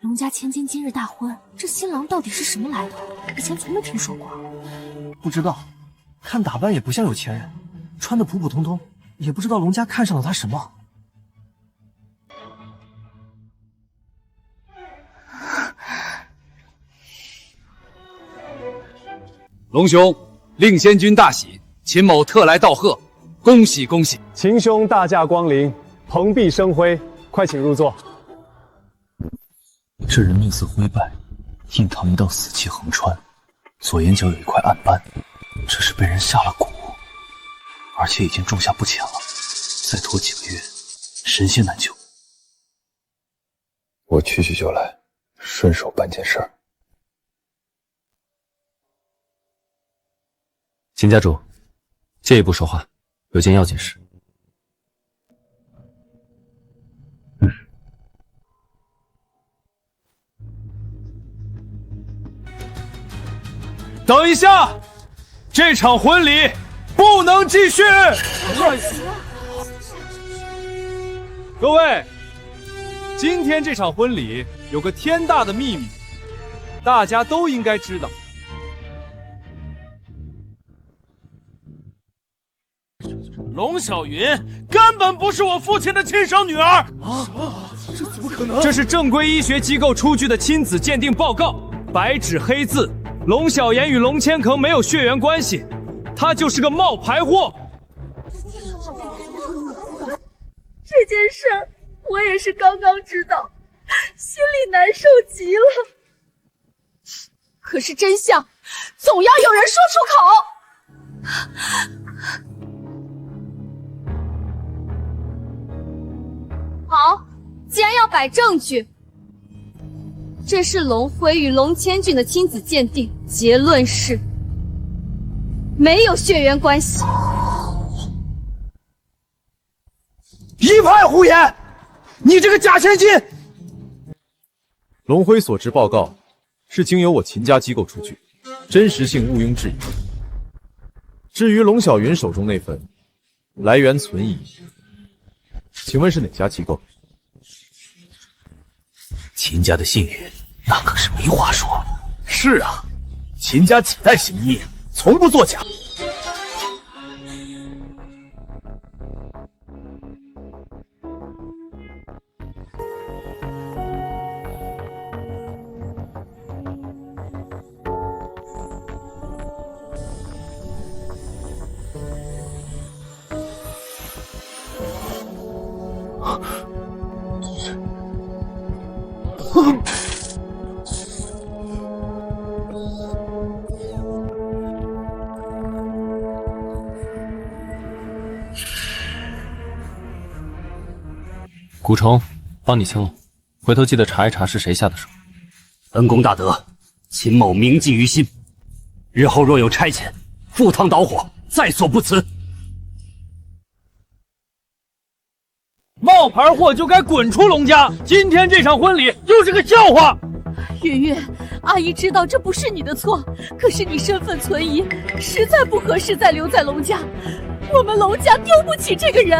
龙家千金今日大婚，这新郎到底是什么来头？以前从没听说过。不知道，看打扮也不像有钱人，穿的普普通通，也不知道龙家看上了他什么。龙兄，令仙君大喜，秦某特来道贺，恭喜恭喜！秦兄大驾光临，蓬荜生辉，快请入座。这人面色灰败，印堂一道死气横穿，左眼角有一块暗斑，这是被人下了蛊，而且已经种下不浅了，再拖几个月，神仙难救。我去去就来，顺手办件事儿。秦家主，借一步说话，有件要紧事。等一下，这场婚礼不能继续。各位，今天这场婚礼有个天大的秘密，大家都应该知道。龙小云根本不是我父亲的亲生女儿。这怎么可能？这是正规医学机构出具的亲子鉴定报告，白纸黑字，龙小言与龙千坑没有血缘关系，他就是个冒牌货。这件事儿我也是刚刚知道，心里难受极了。可是真相总要有人说出口。好，既然要摆证据，这是龙辉与龙千俊的亲子鉴定，结论是没有血缘关系。一派胡言！你这个假千金！龙辉所持报告是经由我秦家机构出具，真实性毋庸置疑。至于龙小云手中那份，来源存疑，请问是哪家机构？秦家的信誉，那可是没话说。是啊，秦家几代行医，从不作假。古城，帮你清了，回头记得查一查是谁下的手。恩公大德，秦某铭记于心，日后若有差遣，赴汤蹈火，在所不辞。冒牌货就该滚出龙家！今天这场婚礼又是个笑话。云云，阿姨知道这不是你的错，可是你身份存疑，实在不合适再留在龙家。我们龙家丢不起这个人。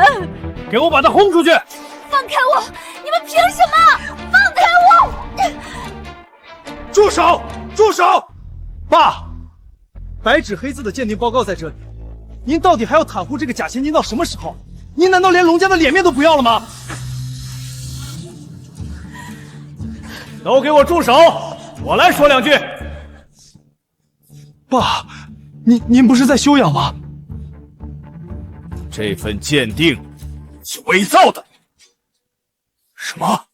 给我把他轰出去！放开我！你们凭什么？放开我！住手！住手！爸，白纸黑字的鉴定报告在这里，您到底还要袒护这个假千金到什么时候？您难道连龙家的脸面都不要了吗？都给我住手！我来说两句。爸，您不是在休养吗？这份鉴定是伪造的。什么？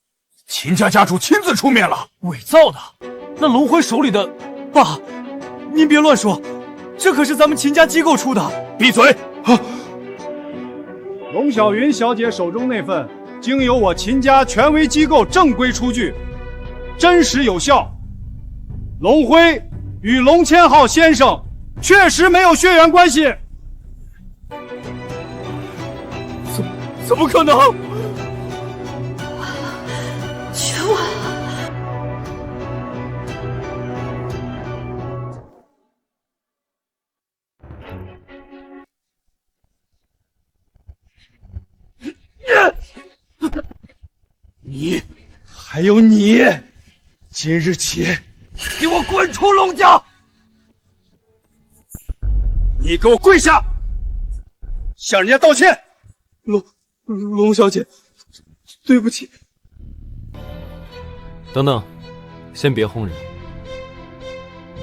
秦家家主亲自出面了？伪造的？那龙辉手里的……爸，您别乱说，这可是咱们秦家机构出的。闭嘴！龙小云小姐手中那份，经由我秦家权威机构正规出具，真实有效。龙辉与龙千浩先生确实没有血缘关系。怎么可能？绝望！你还有你，今日起给我滚出龙家！你给我跪下，向人家道歉！龙小姐，对不起。等等，先别轰人。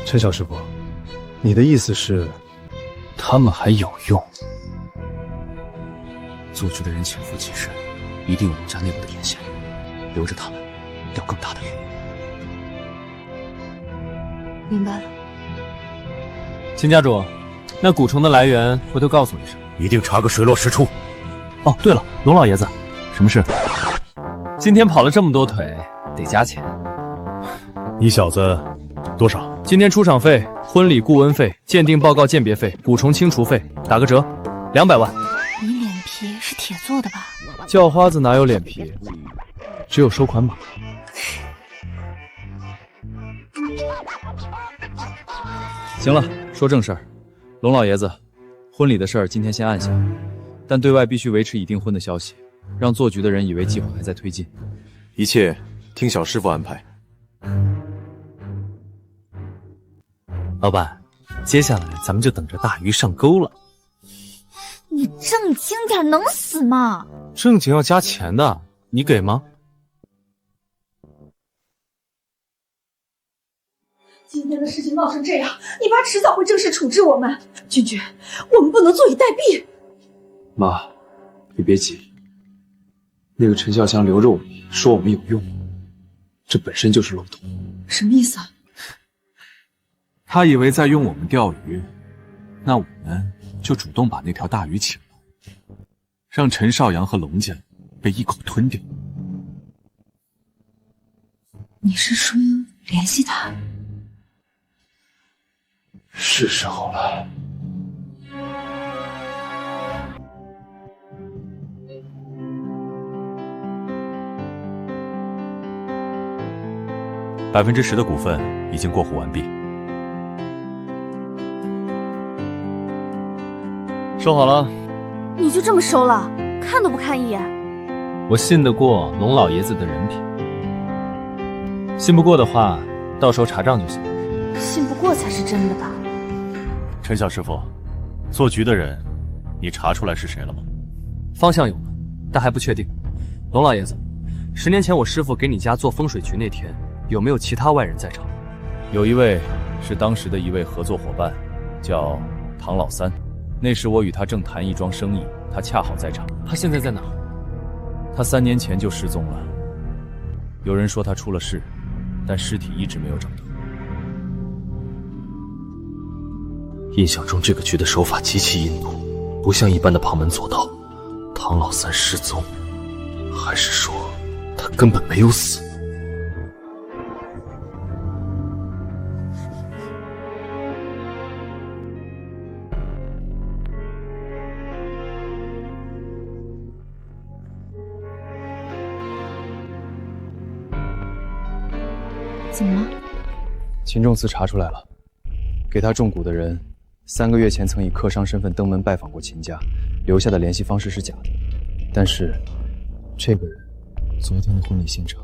陈小师傅，你的意思是，他们还有用？做局的人潜伏极深，一定有龙家内部的眼线，留着他们，钓更大的鱼。明白了。秦家主，那古城的来源，回头告诉我一声，一定查个水落石出。哦，对了，龙老爷子，什么事？今天跑了这么多腿，得加钱。你小子多少？今天出场费、婚礼顾问费、鉴定报告鉴别费、蛊虫清除费，打个折，200万。你脸皮是铁做的吧？叫花子哪有脸皮？只有收款码。行了，说正事儿。龙老爷子，婚礼的事儿今天先按下，但对外必须维持已订婚的消息，让做局的人以为计划还在推进。一切听小师傅安排。老板，接下来咱们就等着大鱼上钩了。你正经点，能死吗？正经要加钱的，你给吗？今天的事情闹成这样，你爸迟早会正式处置我们。君君，我们不能坐以待毙。妈，你别急。那个陈孝祥留着我们，说我们有用，这本身就是漏洞。什么意思啊？他以为在用我们钓鱼，那我们就主动把那条大鱼请了，让陈少阳和龙家被一口吞掉。你是说联系他？是时候了。10%的股份已经过户完毕，收好了。你就这么收了？看都不看一眼？我信得过龙老爷子的人品，信不过的话，到时候查账就行。信不过才是真的吧？陈小师傅，做局的人，你查出来是谁了吗？方向有了，但还不确定。龙老爷子，10年前我师傅给你家做风水局那天，有没有其他外人在场？有一位是当时的一位合作伙伴，叫唐老三。那时我与他正谈一桩生意，他恰好在场。他现在在哪？他3年前就失踪了，有人说他出了事，但尸体一直没有找到。印象中这个局的手法极其阴毒，不像一般的旁门左道。唐老三失踪，还是说他根本没有死？怎么了？秦仲祠查出来了，给他中蛊的人3个月前曾以客商身份登门拜访过秦家，留下的联系方式是假的。但是这个人，昨天的婚礼现场，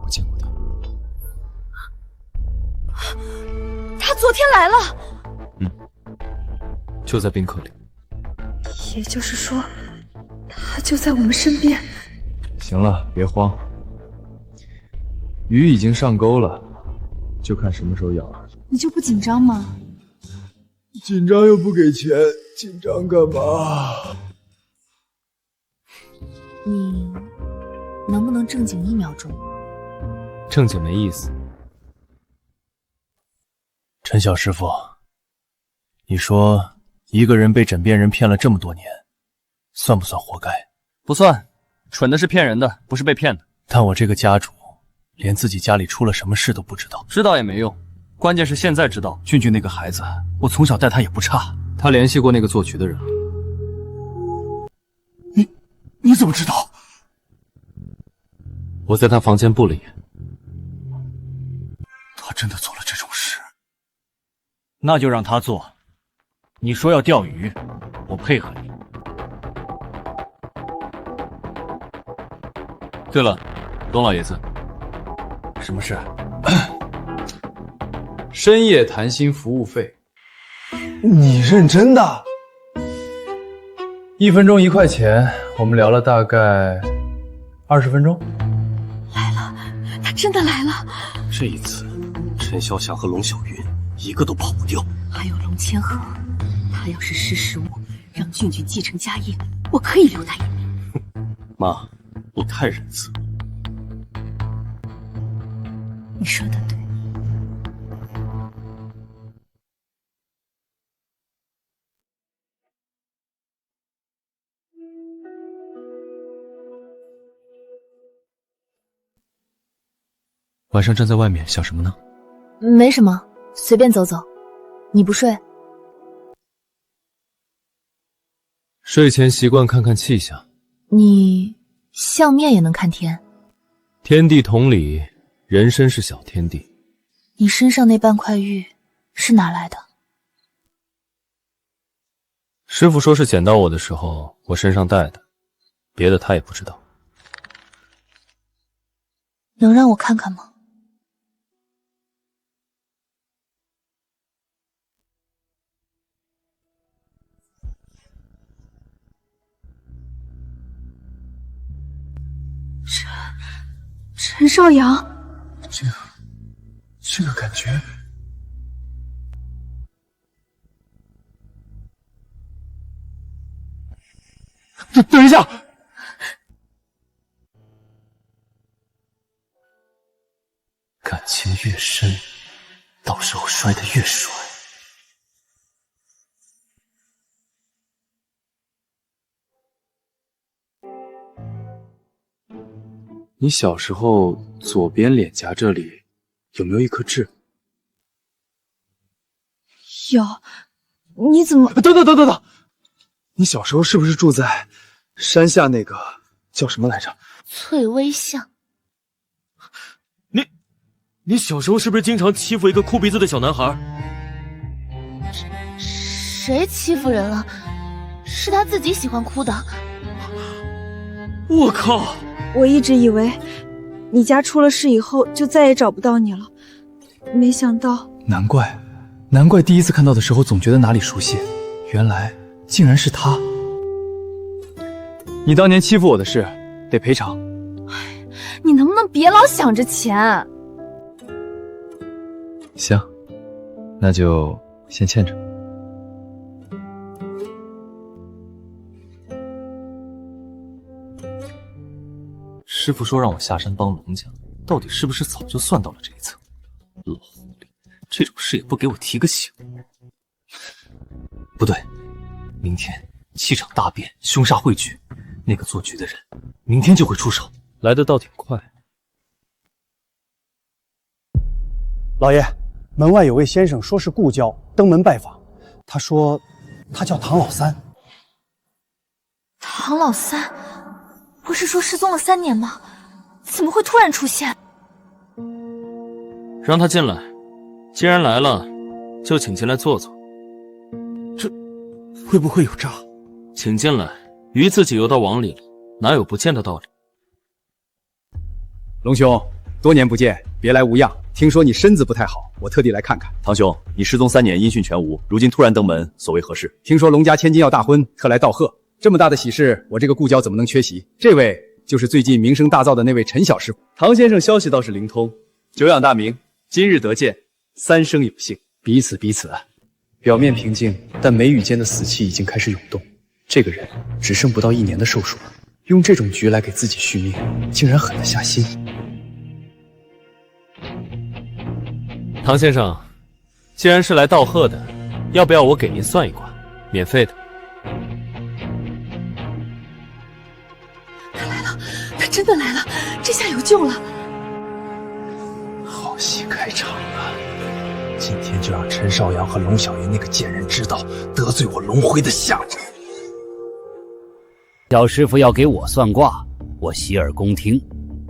我见过他。他昨天来了。就在宾客里。也就是说，他就在我们身边。行了，别慌，鱼已经上钩了，就看什么时候咬了。你就不紧张吗？紧张又不给钱，紧张干嘛？你能不能正经1秒钟？正经没意思。陈小师傅，你说一个人被枕边人骗了这么多年，算不算活该？不算，蠢的是骗人的，不是被骗的。但我这个家主，连自己家里出了什么事都不知道。知道也没用，关键是现在知道。俊俊那个孩子，我从小带他也不差。他联系过那个做局的人。你怎么知道？我在他房间布了眼。他真的做了这种事？那就让他做。你说要钓鱼，我配合你。对了，龙老爷子，什么事？深夜谈心服务费。你认真的？1分钟1块钱，我们聊了大概20分钟。来了，他真的来了。这一次，陈潇翔和龙小云一个都跑不掉。还有龙千鹤，他要是识时务，让俊俊继承家业，我可以留他一命。妈，你太仁慈了。你说的对。晚上站在外面想什么呢？没什么，随便走走。你不睡？睡前习惯看看气象。你相面也能看天？天地同理，人身是小天地。你身上那半块玉是哪来的？师傅说是捡到我的时候我身上带的，别的他也不知道。能让我看看吗？陈少阳，这个感觉，等一下，感情越深，到时候摔得越帅。你小时候左边脸颊这里有没有一颗痣？有。你怎么？等，你小时候是不是住在山下那个叫什么来着？翠微巷。你小时候是不是经常欺负一个哭鼻子的小男孩？谁欺负人了？是他自己喜欢哭的。我靠！我一直以为你家出了事以后就再也找不到你了，没想到。难怪第一次看到的时候总觉得哪里熟悉，原来竟然是他。你当年欺负我的事得赔偿。你能不能别老想着钱？行，那就先欠着。师傅说让我下山帮龙家，到底是不是早就算到了这一层？老狐狸，这种事也不给我提个醒。不对，明天气场大变，凶煞汇聚，那个做局的人明天就会出手，来得倒挺快。老爷，门外有位先生说是故交，登门拜访。他说他叫唐老三。唐老三？不是说失踪了3年吗？怎么会突然出现？让他进来，既然来了，就请进来坐坐。这会不会有诈？请进来，鱼自己游到网里了，哪有不见的道理？龙兄，多年不见，别来无恙。听说你身子不太好，我特地来看看。堂兄，你失踪3年，音讯全无，如今突然登门，所为何事？听说龙家千金要大婚，特来道贺。这么大的喜事，我这个故交怎么能缺席？这位就是最近名声大噪的那位陈小师傅。唐先生消息倒是灵通，久仰大名，今日得见，3生有幸。彼此。表面平静，但眉宇间的死气已经开始涌动。这个人只剩不到1年的寿数了，用这种局来给自己续命，竟然狠得下心。唐先生，既然是来道贺的，要不要我给您算一卦，免费的？他真的来了，这下有救了。好戏开场了，今天就让陈少阳和龙小云那个贱人知道得罪我龙辉的下场。小师傅要给我算卦，我洗耳恭听。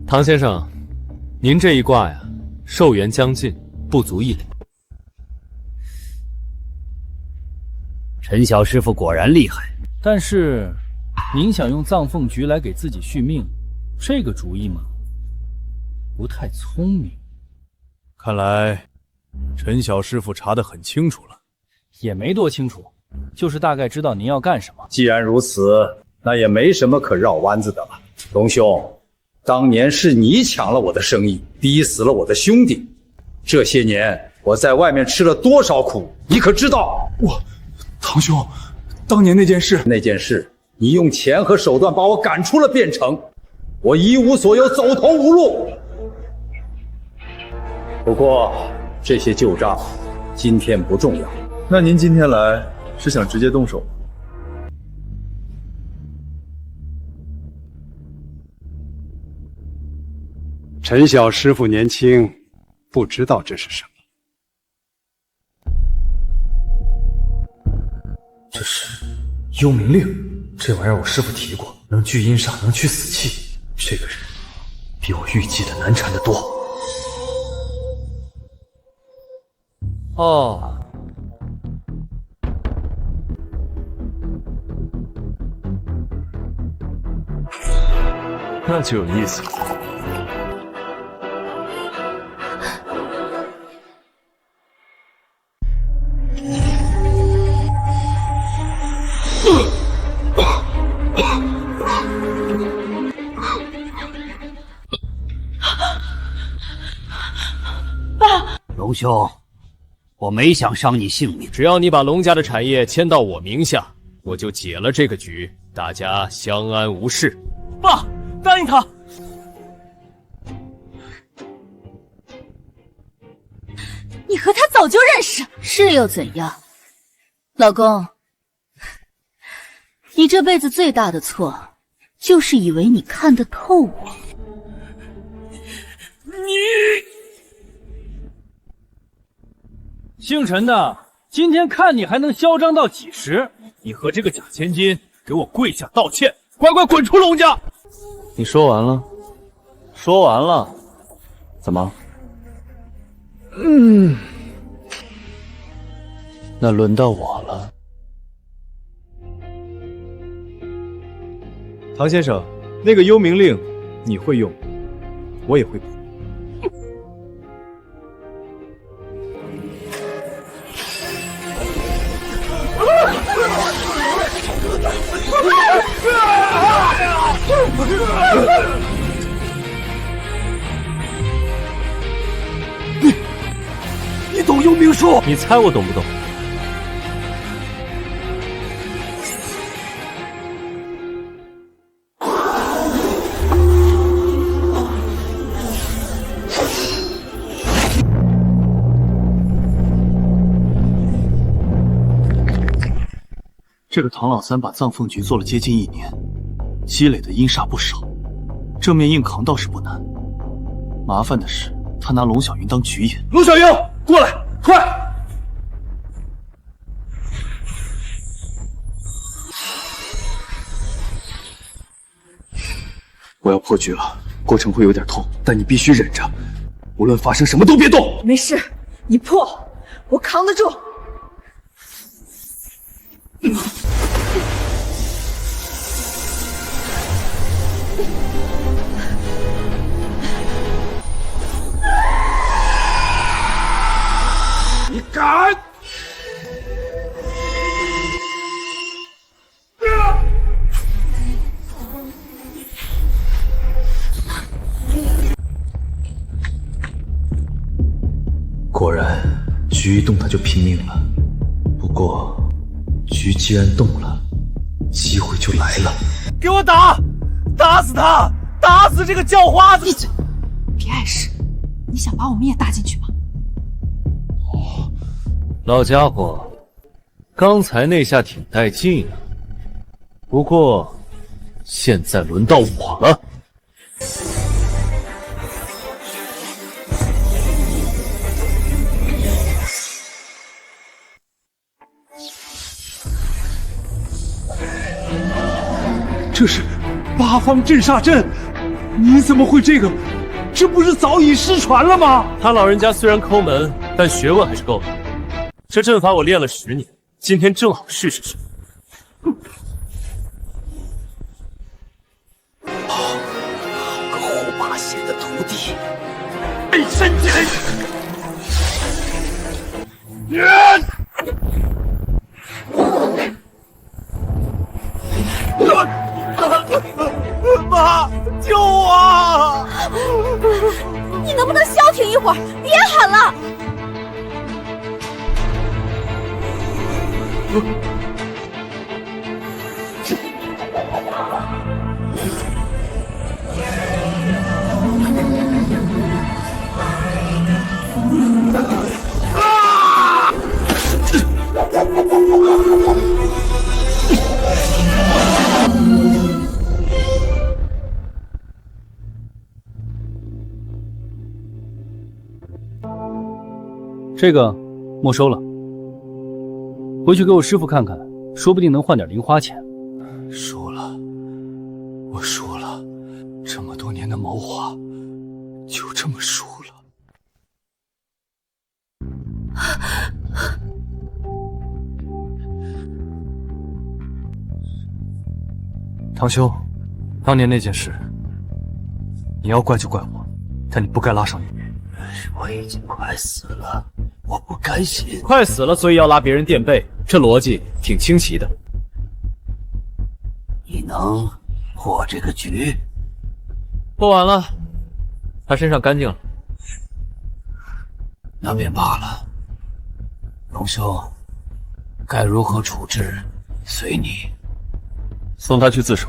唐先生，您这一卦呀，寿元将近，不足1厘。陈小师傅果然厉害，但是您想用藏凤局来给自己续命，这个主意嘛，不太聪明。看来陈小师傅查得很清楚了。也没多清楚，就是大概知道您要干什么。既然如此，那也没什么可绕弯子的了。龙兄，当年是你抢了我的生意，逼死了我的兄弟。这些年我在外面吃了多少苦，你可知道？堂兄，当年那件事，你用钱和手段把我赶出了汴城，我一无所有，走投无路。不过这些旧账今天不重要。那您今天来是想直接动手？陈小师傅年轻，不知道这是什么。这是幽冥令，这玩意儿我师傅提过，能聚阴煞，能驱死气。这个人比我预计的难缠得多。哦，那就有意思了。龙兄，我没想伤你性命，只要你把龙家的产业迁到我名下，我就解了这个局，大家相安无事。爸，答应他。你和他早就认识，是又怎样？老公，你这辈子最大的错，就是以为你看得透我。姓陈的，今天看你还能嚣张到几时？你和这个假千金，给我跪下道歉，乖乖滚出龙家！你说完了？说完了？怎么？那轮到我了。唐先生，那个幽冥令你会用，我也会补。你懂幽冥术？你猜我懂不懂？这个唐老三把藏凤局做了接近1年，积累的阴煞不少，正面硬扛倒是不难。麻烦的是，他拿龙小云当局眼。龙小云，过来，快！我要破局了，过程会有点痛，但你必须忍着，无论发生什么都别动。没事，你破，我扛得住。你敢！果然，局一动他就拼命了。不过，局既然动了，机会就来了。给我打！打死他！打死这个叫花子！闭嘴！别碍事！你想把我们也搭进去吗？老家伙，刚才那下挺带劲啊。不过，现在轮到我了。这是八方镇煞阵，你怎么会这个？这不是早已失传了吗？他老人家虽然抠门，但学问还是够的。这阵法我练了10年，今天正好试试。好个胡八仙的徒弟，背身起来！妈，救我！你能不能消停一会儿？别喊了！这个没收了，回去给我师傅看看，说不定能换点零花钱。输了，我输了，这么多年的谋划，就这么输了。堂兄，当年那件事，你要怪就怪我，但你不该拉上你。我已经快死了，我不甘心。快死了，所以要拉别人垫背，这逻辑挺清奇的。你能破这个局？破完了，他身上干净了。那便罢了。龙兄，该如何处置，随你。送他去自首。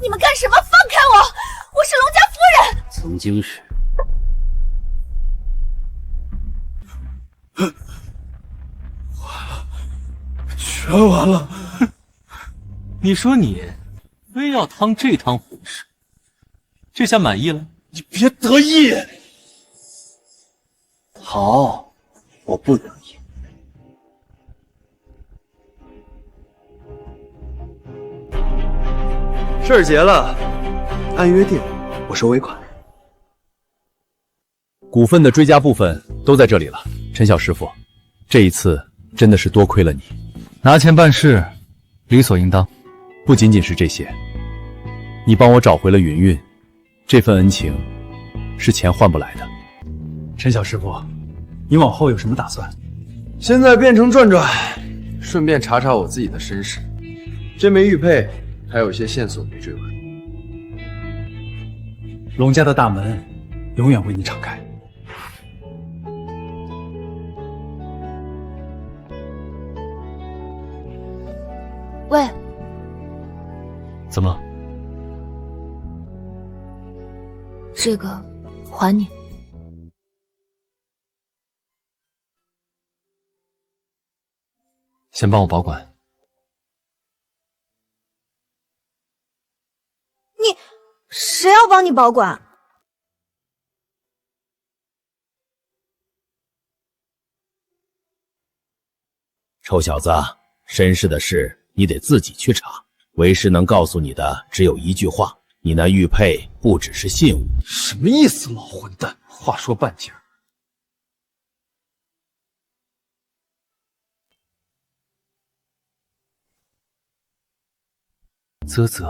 你们干什么？放开我！我是龙家夫人。曾经是。全完了！你说你非要趟这趟浑水，这下满意了？你别得意。好，我不得意。事儿结了，按约定，我收尾款。股份的追加部分都在这里了，陈小师傅，这一次真的是多亏了你。拿钱办事，理所应当。不仅仅是这些，你帮我找回了云云，这份恩情是钱换不来的。陈小师傅，你往后有什么打算？现在变成转转，顺便查查我自己的身世。这枚玉佩还有些线索没追完。龙家的大门永远为你敞开。喂，怎么？这个还你。先帮我保管。谁要帮你保管？臭小子，身世的事你得自己去查，为师能告诉你的只有一句话：你那玉佩不只是信物。什么意思，老混蛋？话说半截。啧啧，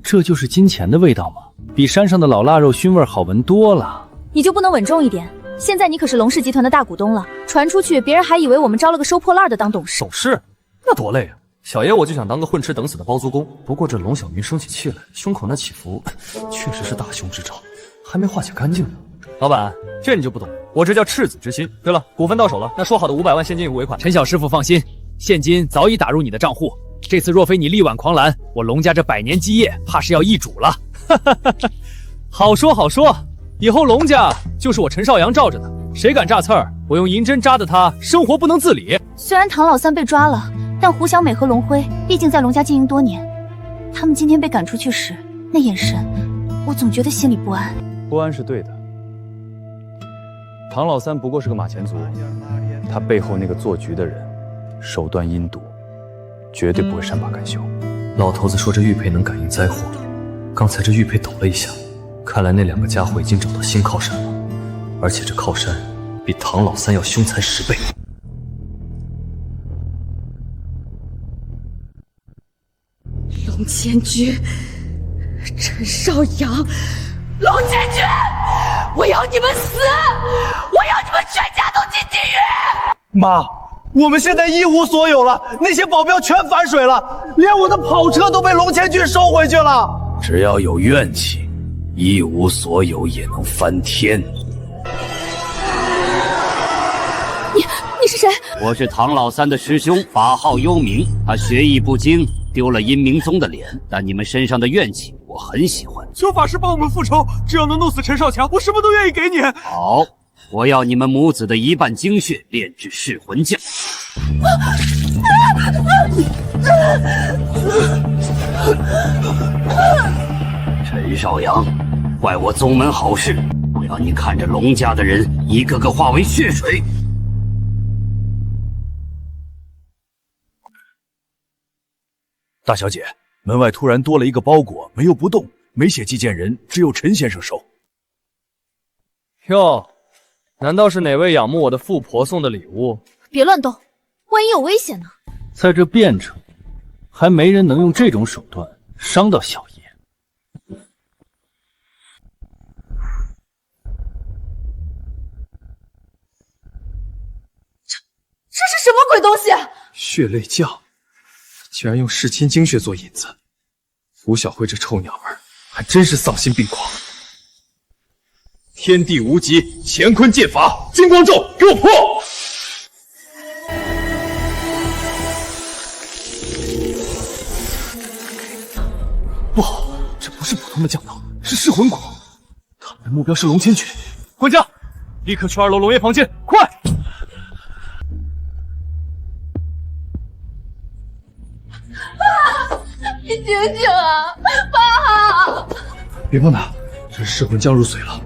这就是金钱的味道吗？比山上的老腊肉熏味好闻多了。你就不能稳重一点？现在你可是龙氏集团的大股东了，传出去别人还以为我们招了个收破烂的当董事。董事？那多累啊！小爷我就想当个混吃等死的包租公。不过这龙小云生起气来，胸口那起伏，确实是大凶之兆，还没化解干净呢。老板，这你就不懂，我这叫赤子之心。对了，股份到手了，那说好的500万现金与尾款。陈小师傅放心，现金早已打入你的账户。这次若非你力挽狂澜，我龙家这100年基业怕是要易主了。好说好说，以后龙家就是我陈少阳罩着的，谁敢扎刺儿，我用银针扎的他生活不能自理。虽然唐老三被抓了，但胡小美和龙辉毕竟在龙家经营多年，他们今天被赶出去时那眼神，我总觉得心里不安。不安是对的。唐老三不过是个马前卒，他背后那个做局的人手段阴毒，绝对不会善罢甘休。老头子说这玉佩能感应灾祸，刚才这玉佩抖了一下，看来那2个家伙已经找到新靠山了，而且这靠山比唐老三要凶残10倍。龙千军、陈少阳、龙千军，我要你们死！我要你们全家都进地狱！妈，我们现在一无所有了，那些保镖全反水了，连我的跑车都被龙千军收回去了。只要有怨气，一无所有也能翻天。你是谁？我是唐老三的师兄，法号幽冥。他学艺不精，丢了阴冥宗的脸，但你们身上的怨气我很喜欢。求法师帮我们复仇，只要能弄死陈少强，我什么都愿意给你。好，我要你们母子的1半精血炼制噬魂酱。陈少阳，坏我宗门好事，我要你看着龙家的人一个个化为血水。大小姐，门外突然多了一个包裹，没有不动，没写寄件人，只有陈先生收。哟，难道是哪位仰慕我的富婆送的礼物？别乱动，万一有危险呢？在这汴城，还没人能用这种手段伤到小爷。这是什么鬼东西？血泪酱，竟然用噬亲精血做引子，胡小慧这臭娘们儿还真是丧心病狂。天地无极，乾坤剑法，金光咒，给我破！不好，这不是普通的降头，是噬魂蛊。他们的目标是龙千群。管家，立刻去2楼龙爷房间，快！你醒醒啊，爸！别碰他，这噬魂将入髓了。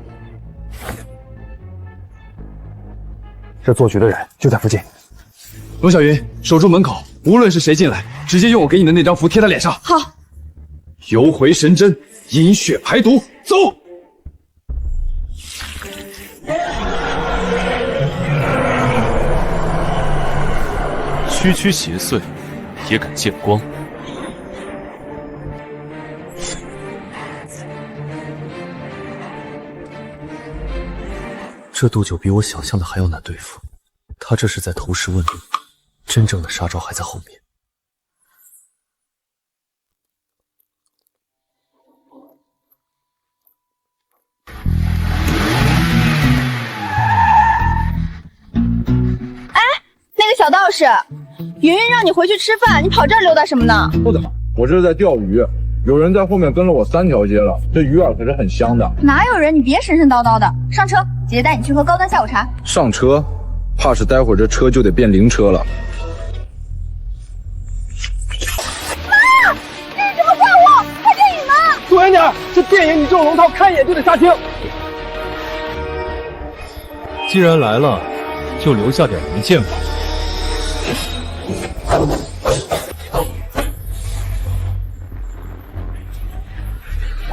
这做局的人就在附近。龙小云，守住门口，无论是谁进来，直接用我给你的那张符贴他脸上。好。游回神针，饮血排毒，走！区区邪祟也敢见光？这毒酒比我想象的还要难对付，他这是在投石问路，真正的杀招还在后面。那个小道士，云云让你回去吃饭，你跑这儿溜达什么呢？不怎么，我这是在钓鱼。有人在后面跟了我3条街了，这鱼饵可是很香的。哪有人？你别神神叨叨的，上车，姐姐带你去喝高端下午茶。上车，怕是待会儿这车就得变灵车了。妈，你怎么怪我？拍电影呢？注意点，这电影你这种龙套看一眼就得杀青。既然来了，就留下点零件吧。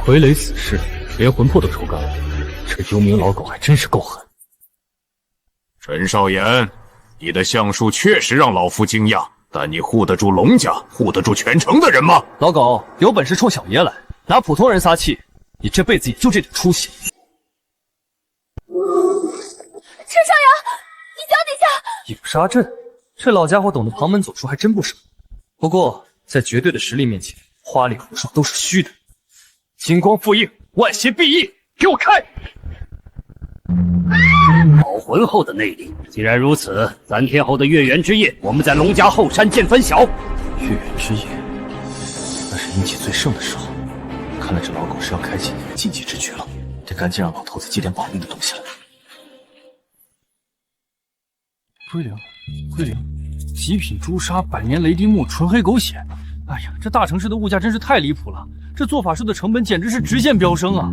傀儡死士，连魂魄都抽干了，这幽冥老狗还真是够狠。陈少言，你的相术确实让老夫惊讶，但你护得住龙家，护得住全城的人吗？老狗，有本事冲小爷来，拿普通人撒气，你这辈子也就这点出息。陈少阳，你脚底下影杀阵，这老家伙懂得旁门左术还真不少。不过在绝对的实力面前，花里胡哨都是虚的。金光复印，万邪必异，给我开！保魂后的内力，既然如此，3天后的月圆之夜，我们在龙家后山见分晓。月圆之夜，那是阴气最盛的时候。看来这老狗是要开启禁忌之诀了，得赶紧让老头子寄点保命的东西来。归零，极品朱砂、百年雷丁木、纯黑狗血。哎呀，这大城市的物价真是太离谱了，这做法术的成本简直是直线飙升啊！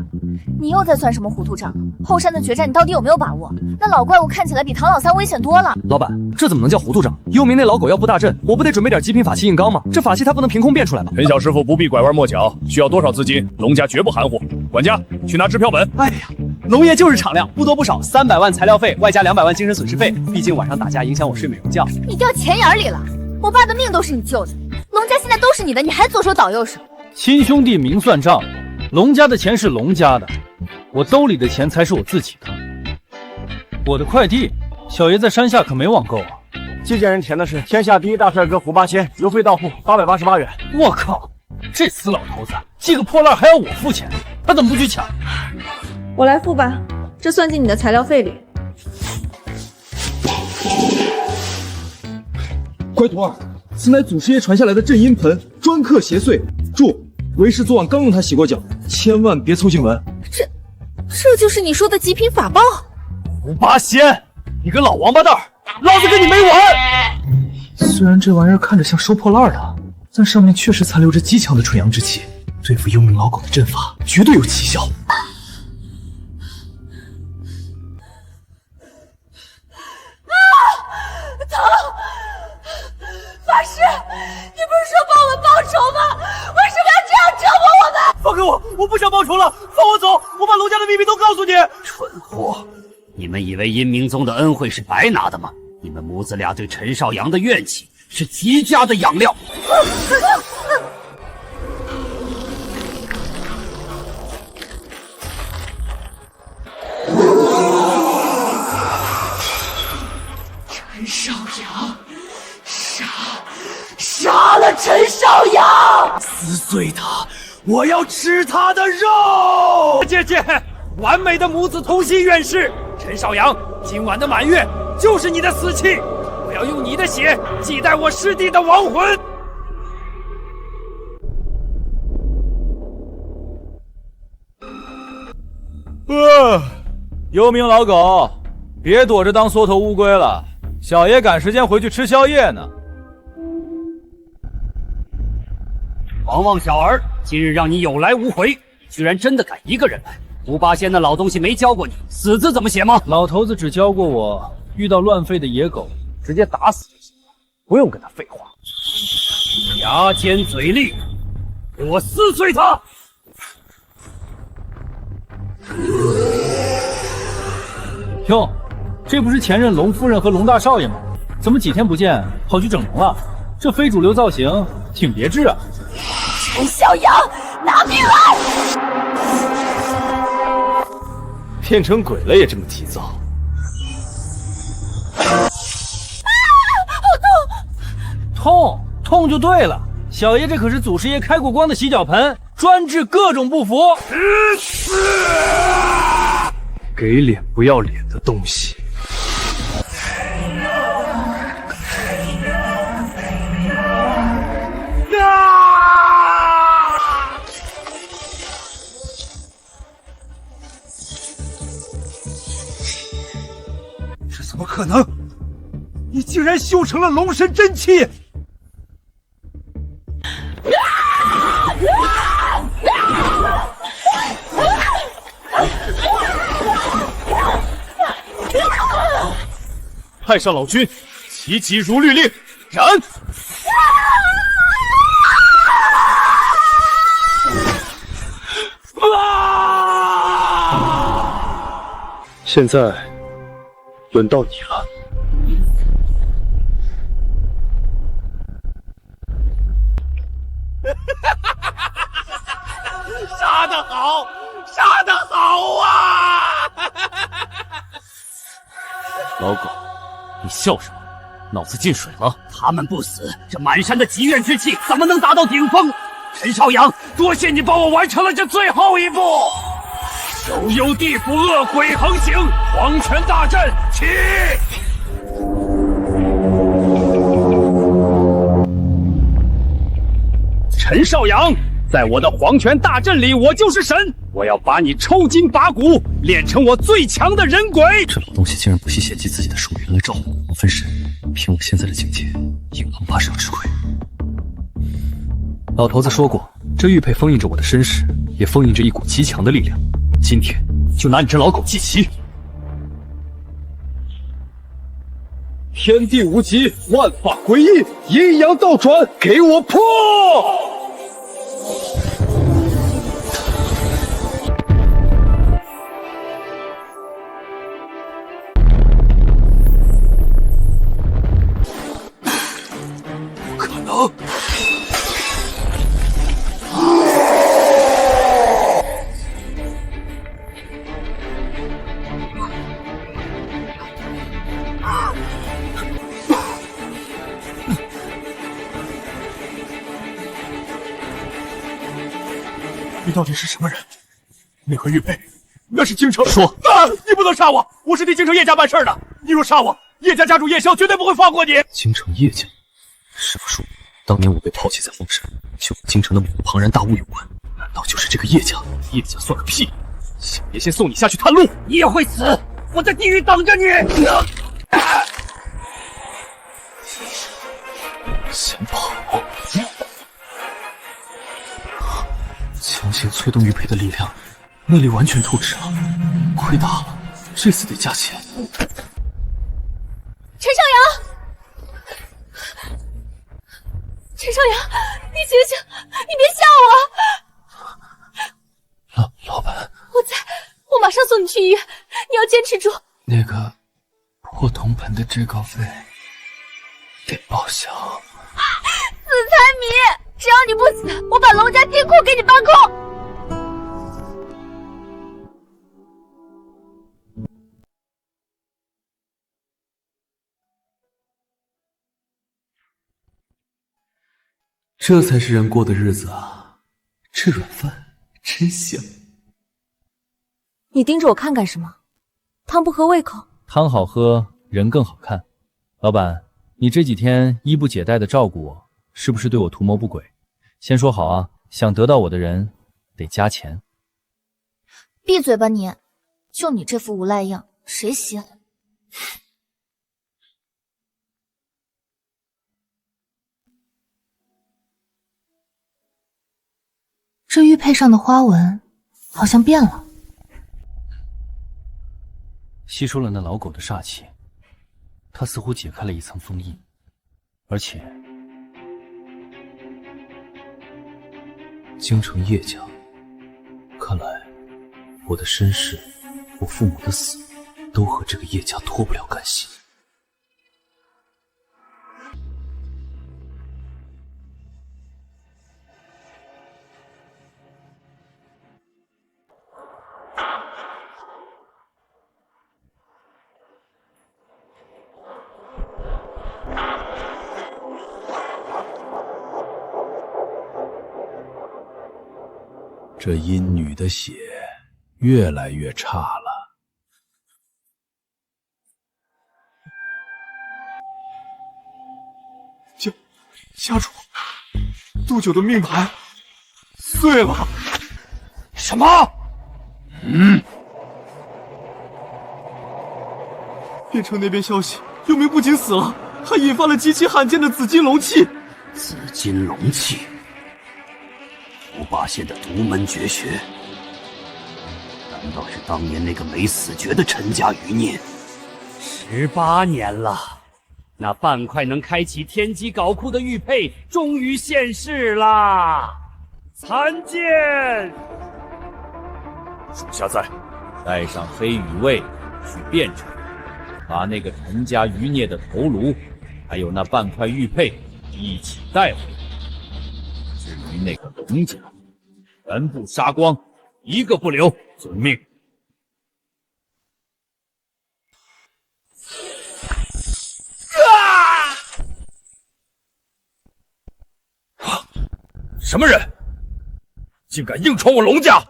你又在算什么糊涂账？后山的决战你到底有没有把握？那老怪物看起来比唐老三危险多了。老板，这怎么能叫糊涂账？幽冥那老狗要布大阵，我不得准备点极品法器硬刚吗？这法器它不能凭空变出来吧？陈小师傅不必拐弯抹角，需要多少资金，龙家绝不含糊。管家，去拿支票本。哎呀，龙爷就是敞亮，不多不少，300万材料费，外加200万精神损失费。毕竟晚上打架影响我睡美容觉。你掉钱眼里了，我爸的命都是你救的，龙家现在都是你的，你还左手倒右手。亲兄弟明算账，龙家的钱是龙家的，我兜里的钱才是我自己的。我的快递，小爷在山下可没网购啊。寄件人填的是天下第一大帅哥胡八仙，邮费到付888元。我靠，这死老头子寄个破烂还要我付钱，他怎么不去抢？我来付吧，这算进你的材料费里。乖徒儿，此乃祖师爷传下来的镇阴盆，专克邪祟。注：为师昨晚刚用它洗过脚，千万别凑近闻。这就是你说的极品法宝？胡八仙，你个老王八蛋，老子跟你没完！虽然这玩意儿看着像收破烂的，但上面确实残留着极强的纯阳之气，对付幽冥老狗的阵法绝对有奇效。疼！法师，你不是说帮我们报仇吗？为什么要这样折磨我们？放开我！我不想报仇了，放我走！我把龙家的秘密都告诉你。蠢货！你们以为阴冥宗的恩惠是白拿的吗？你们母子俩对陈少阳的怨气是极佳的养料。陈少阳，杀了陈少阳！撕碎他！我要吃他的肉！姐姐，完美的母子同心愿誓。陈少阳，今晚的满月就是你的死期，我要用你的血祭奠我师弟的亡魂。幽冥老狗，别躲着当缩头乌龟了，小爷赶时间回去吃宵夜呢。狂妄小儿，今日让你有来无回，居然真的敢一个人来！吴八仙那老东西没教过你死字怎么写吗？老头子只教过我，遇到乱吠的野狗，直接打死就行，不用跟他废话。牙尖嘴利，给我撕碎他！哟，这不是前任龙夫人和龙大少爷吗？怎么几天不见跑去整容了？这非主流造型挺别致啊！陈小阳，拿命来！变成鬼了也这么急躁？好痛就对了，小爷这可是祖师爷开过光的洗脚盆，专治各种不服。给脸不要脸的东西！这怎么可能？你竟然修成了龙神真气！太上老君，其疾如律令，斩！现在轮到你了。杀得好，杀得好啊！老狗，你笑什么？脑子进水了？他们不死，这满山的积怨之气怎么能达到顶峰？陈少阳，多谢你帮我完成了这最后一步。九幽地府恶鬼横行，黄泉大阵起！陈少阳，在我的黄泉大阵里，我就是神！我要把你抽筋拔骨，练成我最强的人鬼！这老东西竟然不惜献祭自己的寿元来照顾我分身，凭我现在的境界，硬扛怕是要吃亏。老头子说过，这玉佩封印着我的身世，也封印着一股极强的力量。今天就拿你这老狗祭旗！天地无极，万法归一，阴阳倒转，给我破！不可能！你到底是什么人？那块玉佩，那是京城。说啊！你不能杀我！我是替京城叶家办事的。你若杀我，叶家家主叶萧绝对不会放过你。京城叶家，师傅说，当年我被抛弃在荒山，就和京城的某个庞然大物有关。难道就是这个叶家？叶家算个屁！小爷先送你下去探路。你也会死！我在地狱等着你！先跑！强行催动玉佩的力量，内力完全透支了，亏大了，这次得加钱。陈少阳，陈少阳，你醒醒，你别吓我！老板，我在，我马上送你去医院，你要坚持住。那个破铜盆的制稿费得报销。死财迷，只要你不死，我把龙家金库给你搬空。这才是人过的日子啊！这软饭真香。你盯着我看干什么？汤不合胃口？汤好喝，人更好看。老板，你这几天衣不解带的照顾我，是不是对我图谋不轨？先说好啊，想得到我的人得加钱。闭嘴吧你！就你这副无赖样，谁稀罕？这玉佩上的花纹好像变了，吸收了那老狗的煞气，它似乎解开了一层封印，而且京城叶家，看来我的身世，我父母的死，都和这个叶家脱不了干系。这阴女的血越来越差了。家主，杜九的命盘碎了。什么？边城那边消息，幽冥不仅死了，还引发了极其罕见的紫金龙气。紫金龙气，伏八仙的独门绝学，难道是当年那个没死绝的陈家余孽？18年了，那半块能开启天机镐库的玉佩终于现世啦！参见！属下在，带上黑羽卫去汴城，把那个陈家余孽的头颅，还有那半块玉佩一起带回来。至于那个龙家，全部杀光，一个不留，遵命。什么人，竟敢硬闯我龙家！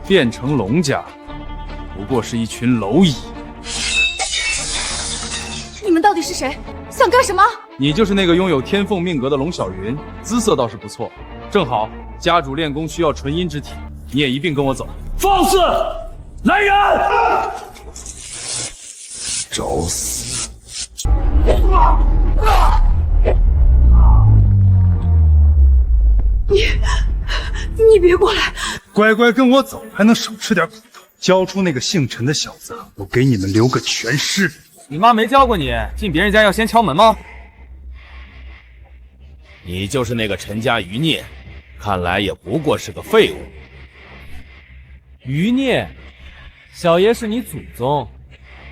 汴城龙家不过是一群蝼蚁。你们到底是谁？想干什么？你就是那个拥有天凤命格的龙小云，姿色倒是不错。正好家主练功需要纯阴之体，你也一并跟我走。放肆！来人！找死！你别过来！乖乖跟我走，还能少吃点苦头。交出那个姓陈的小子，我给你们留个全尸。你妈没教过你进别人家要先敲门吗？你就是那个陈家余孽，看来也不过是个废物。余孽，小爷是你祖宗，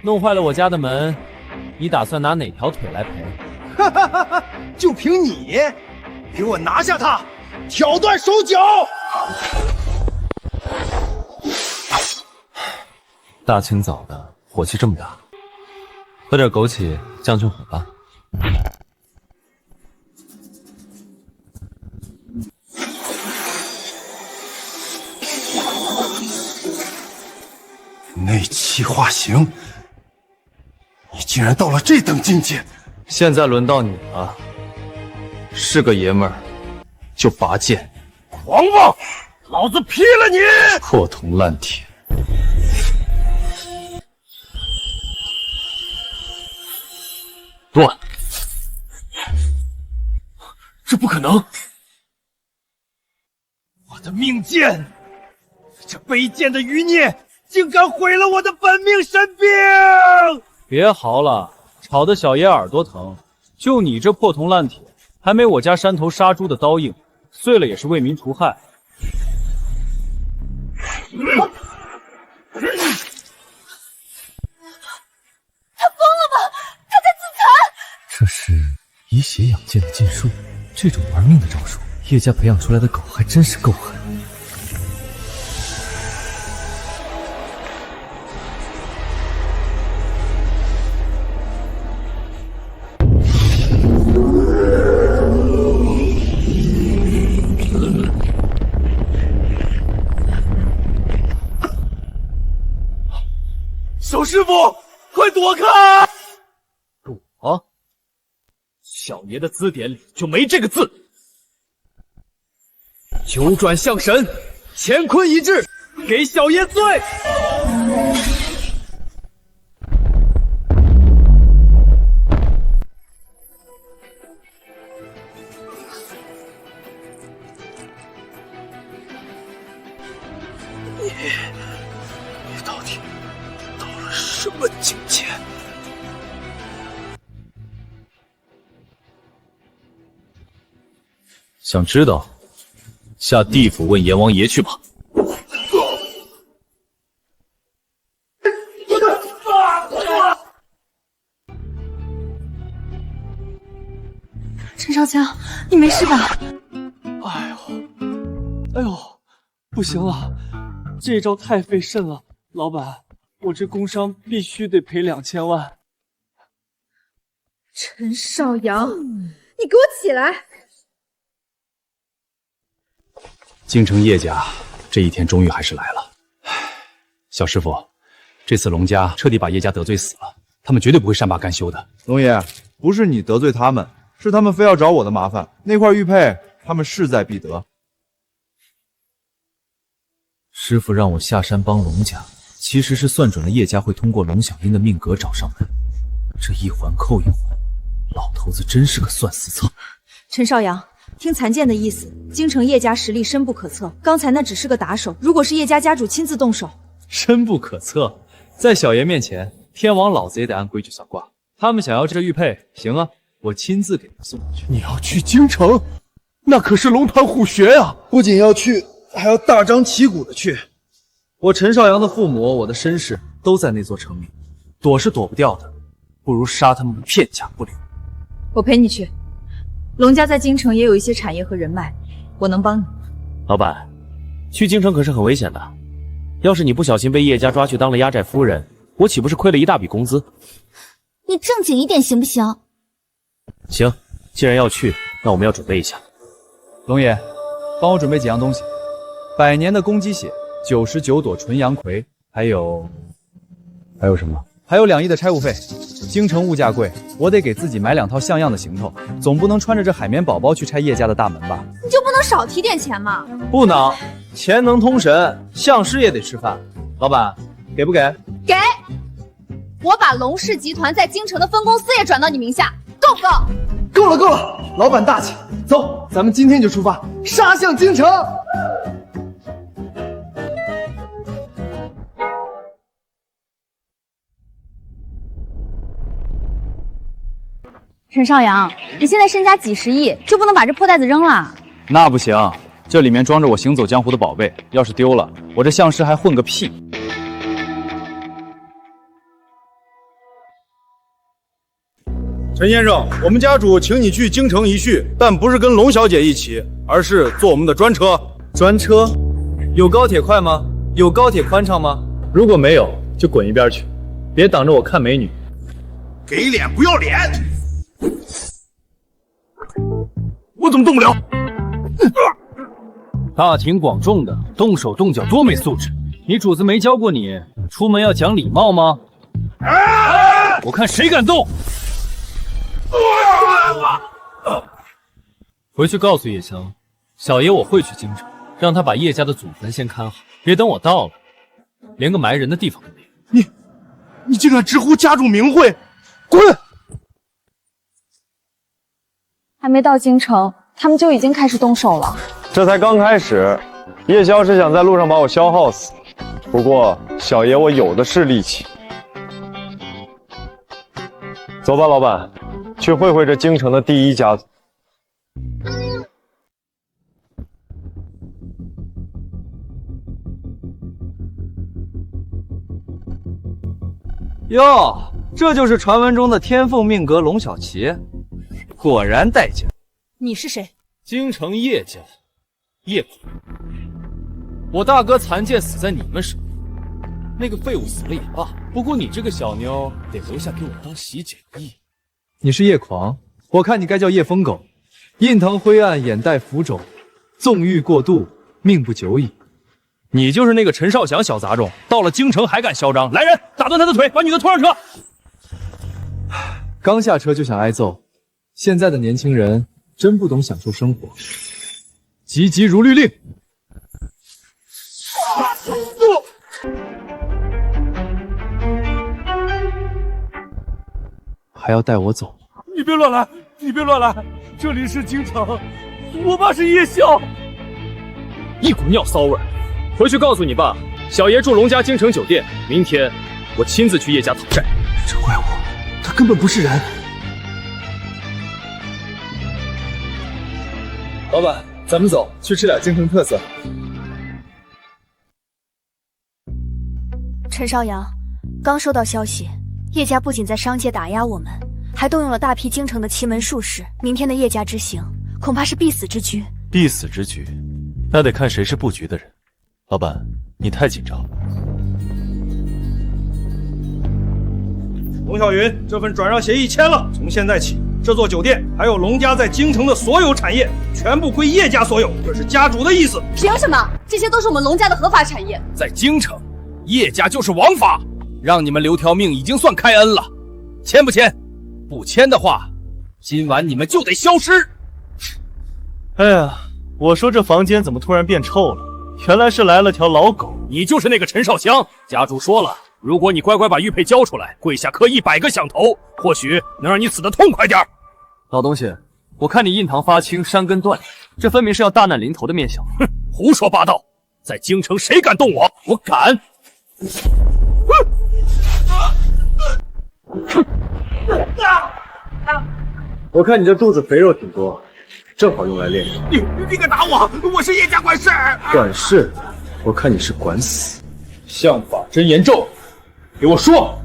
弄坏了我家的门，你打算拿哪条腿来赔？哈哈哈哈！就凭你，给我拿下他，挑断手脚！大清早的，火气这么大，喝点枸杞降降火吧。内气化形，你竟然到了这等境界！现在轮到你了，是个爷们儿就拔剑。狂妄！老子劈了你！破铜烂铁。断！这不可能！我的命剑，这卑贱的余孽竟敢毁了我的本命神兵！别嚎了，吵得小爷耳朵疼。就你这破铜烂铁，还没我家山头杀猪的刀硬，碎了也是为民除害。他疯了吧？他在自残！这是以血养剑的禁术，这种玩命的招数，叶家培养出来的狗还真是够狠。小师傅，快躲开！躲？小爷的字典里就没这个字。九转向神，乾坤一致，给小爷罪！你到底到了什么境界？想知道？下地府问阎王爷去吧。陈少强，你没事吧？哎呦，不行了，这招太费肾了，老板，我这工伤必须得赔2000万。陈少阳，你给我起来！京城叶家这一天终于还是来了。小师傅，这次龙家彻底把叶家得罪死了，他们绝对不会善罢甘休的。龙爷，不是你得罪他们，是他们非要找我的麻烦。那块玉佩，他们势在必得。师傅让我下山帮龙家，其实是算准了叶家会通过龙小英的命格找上门。这一环扣一环，老头子真是个算死策。陈少阳，听残剑的意思，京城叶家实力深不可测，刚才那只是个打手，如果是叶家家主亲自动手，深不可测，在小爷面前，天王老子也得按规矩算卦。他们想要这玉佩，行啊，我亲自给他送过去。你要去京城，那可是龙潭虎穴呀！不仅要去，还要大张旗鼓的去。我陈少阳的父母，我的身世都在那座城里，躲是躲不掉的，不如杀他们片甲不留。我陪你去。龙家在京城也有一些产业和人脉，我能帮你。老板，去京城可是很危险的，要是你不小心被叶家抓去当了压寨夫人，我岂不是亏了一大笔工资？你正经一点行不行？行，既然要去，那我们要准备一下。龙爷，帮我准备几样东西：100年的公鸡血，99朵纯阳葵，还有什么？还有2亿的差务费。京城物价贵，我得给自己买2套像样的行头，总不能穿着这海绵宝宝去拆叶家的大门吧？你就不能少提点钱吗？不能，钱能通神，相师也得吃饭。老板，给不给？给！我把龙氏集团在京城的分公司也转到你名下，够不够？够了，老板大气，走，咱们今天就出发，杀向京城！陈少阳，你现在身家几十亿，就不能把这破袋子扔了？那不行，这里面装着我行走江湖的宝贝，要是丢了，我这相师还混个屁！陈先生，我们家主请你去京城一叙，但不是跟龙小姐一起，而是坐我们的专车。专车？有高铁快吗？有高铁宽敞吗？如果没有，就滚一边去，别挡着我看美女。给脸不要脸！我怎么动不了？大庭广众的，动手动脚，多没素质！你主子没教过你出门要讲礼貌吗？我看谁敢动！回去告诉叶湘，小爷我会去京城，让他把叶家的祖坟先看好，别等我到了，连个埋人的地方都没有。你竟敢直呼家主名讳，滚！还没到京城，他们就已经开始动手了。这才刚开始，叶萧是想在路上把我消耗死，不过小爷我有的是力气。走吧，老板，去会会这京城的第一家族。哟，这就是传闻中的天凤命格龙小琪，果然带劲。你是谁？京城叶家，叶普，我大哥残剑死在你们手里，那个废物死了也罢，不过你这个小妞得留下给我当洗剪液。你是叶狂，我看你该叫叶疯狗。印堂灰暗，眼带浮肿，纵欲过度，命不久矣。你就是那个陈少祥小杂种，到了京城还敢嚣张！来人，打断他的腿，把女的拖上车！刚下车就想挨揍，现在的年轻人真不懂享受生活。急急如律令。还要带我走？你别乱来，你别乱来，这里是京城，我爸是夜宵。一股尿骚味儿，回去告诉你爸，小爷住龙家京城酒店，明天我亲自去叶家讨债。这怪物，他根本不是人。老板，咱们走，去吃点京城特色。陈少阳，刚收到消息，叶家不仅在商界打压我们，还动用了大批京城的奇门术士。明天的叶家之行，恐怕是必死之局。必死之局，那得看谁是布局的人。老板，你太紧张了。龙啸云，这份转让协议签了，从现在起，这座酒店还有龙家在京城的所有产业，全部归叶家所有，这是家主的意思。凭什么？这些都是我们龙家的合法产业。在京城，叶家就是王法，让你们留条命已经算开恩了。签不签？不签的话，今晚你们就得消失。哎呀，我说这房间怎么突然变臭了？原来是来了条老狗。你就是那个陈少香，家主说了，如果你乖乖把玉佩交出来，跪下磕100个响头，或许能让你死得痛快点。老东西，我看你印堂发青，山根断裂，这分明是要大难临头的面相。哼，胡说八道！在京城谁敢动我？我敢！我看你这肚子肥肉挺多，正好用来练。你敢打我？我是叶家管事。管事？我看你是管死。相法真严重，给我说！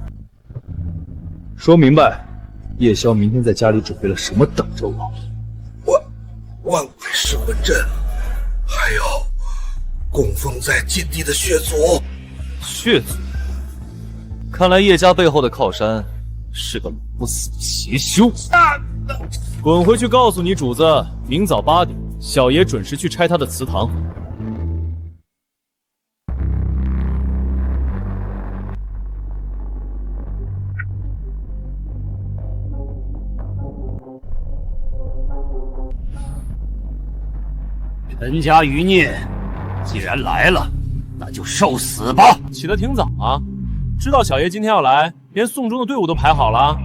说明白，叶宵明天在家里准备了什么等着我？万鬼噬魂阵，还有供奉在禁地的血族。血族？看来叶家背后的靠山是个不死的邪修。滚回去告诉你主子，明早8点，小爷准时去拆他的祠堂。陈家余孽，既然来了，那就受死吧！起得挺早啊，知道小爷今天要来，连送终的队伍都排好了。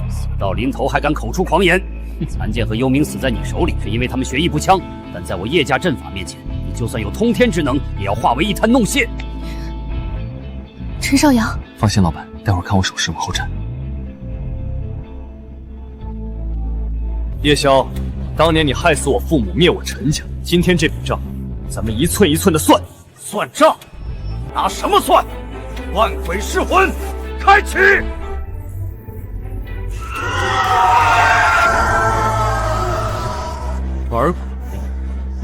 死到临头还敢口出狂言！残剑和幽冥死在你手里，是因为他们学艺不强，但在我叶家阵法面前，你就算有通天之能，也要化为一滩弄屑。陈少阳，放心，老板，待会儿看我手势往后站。叶宵，当年你害死我父母，灭我陈家，今天这笔账，咱们一寸一寸的算。算账？拿什么算？万鬼噬魂，开启！玩鬼！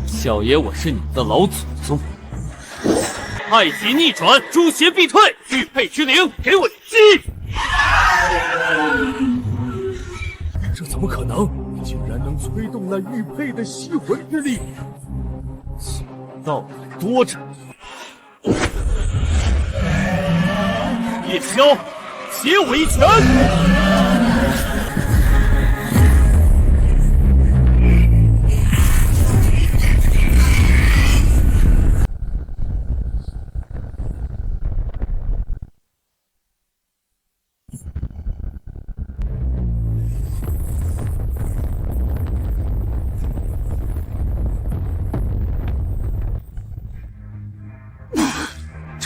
小爷我是你的老祖宗。太极逆转，诛邪必退，玉佩居零，给我击！这怎么可能？竟然能催动那玉佩的吸魂之力！道理多着。叶宵，接我一拳！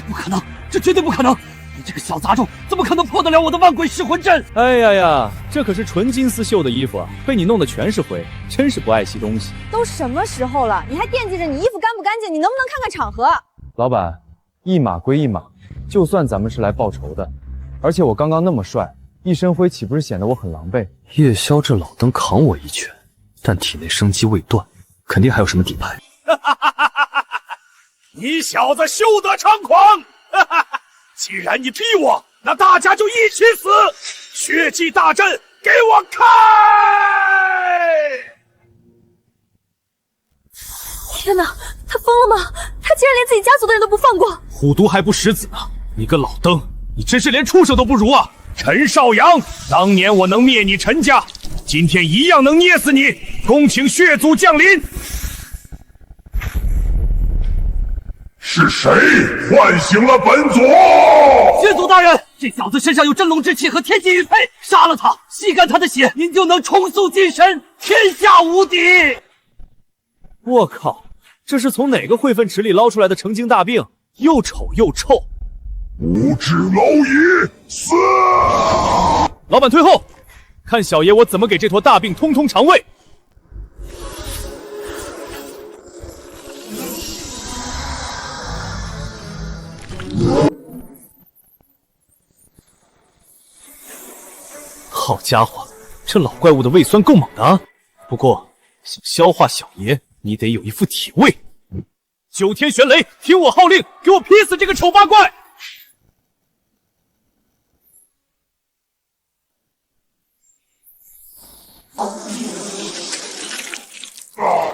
不可能，这绝对不可能！你这个小杂种，怎么可能破得了我的万鬼噬魂阵？哎呀呀，这可是纯金丝绣的衣服啊，被你弄得全是灰，真是不爱惜东西。都什么时候了，你还惦记着你衣服干不干净？你能不能看看场合？老板，一码归一码，就算咱们是来报仇的，而且我刚刚那么帅，一身灰岂不是显得我很狼狈？叶宵这老登扛我一拳，但体内生机未断，肯定还有什么底牌。你小子休得猖狂！既然你逼我，那大家就一起死！血祭大阵，给我开！天哪，他疯了吗？他竟然连自己家族的人都不放过。虎毒还不食子呢！你个老登，你真是连畜生都不如啊！陈少阳，当年我能灭你陈家，今天一样能捏死你！恭请血族降临。是谁唤醒了本族？血族大人，这小子身上有真龙之气和天机玉佩，杀了他，吸干他的血，您就能重塑金身，天下无敌！我靠，这是从哪个汇粪池里捞出来的成精大病？又丑又臭！无知蝼蚁，死！老板退后，看小爷我怎么给这坨大病通通肠胃！好家伙，这老怪物的胃酸够猛的啊！不过想消化小爷，你得有一副体味。九天玄雷，听我号令，给我劈死这个丑八怪！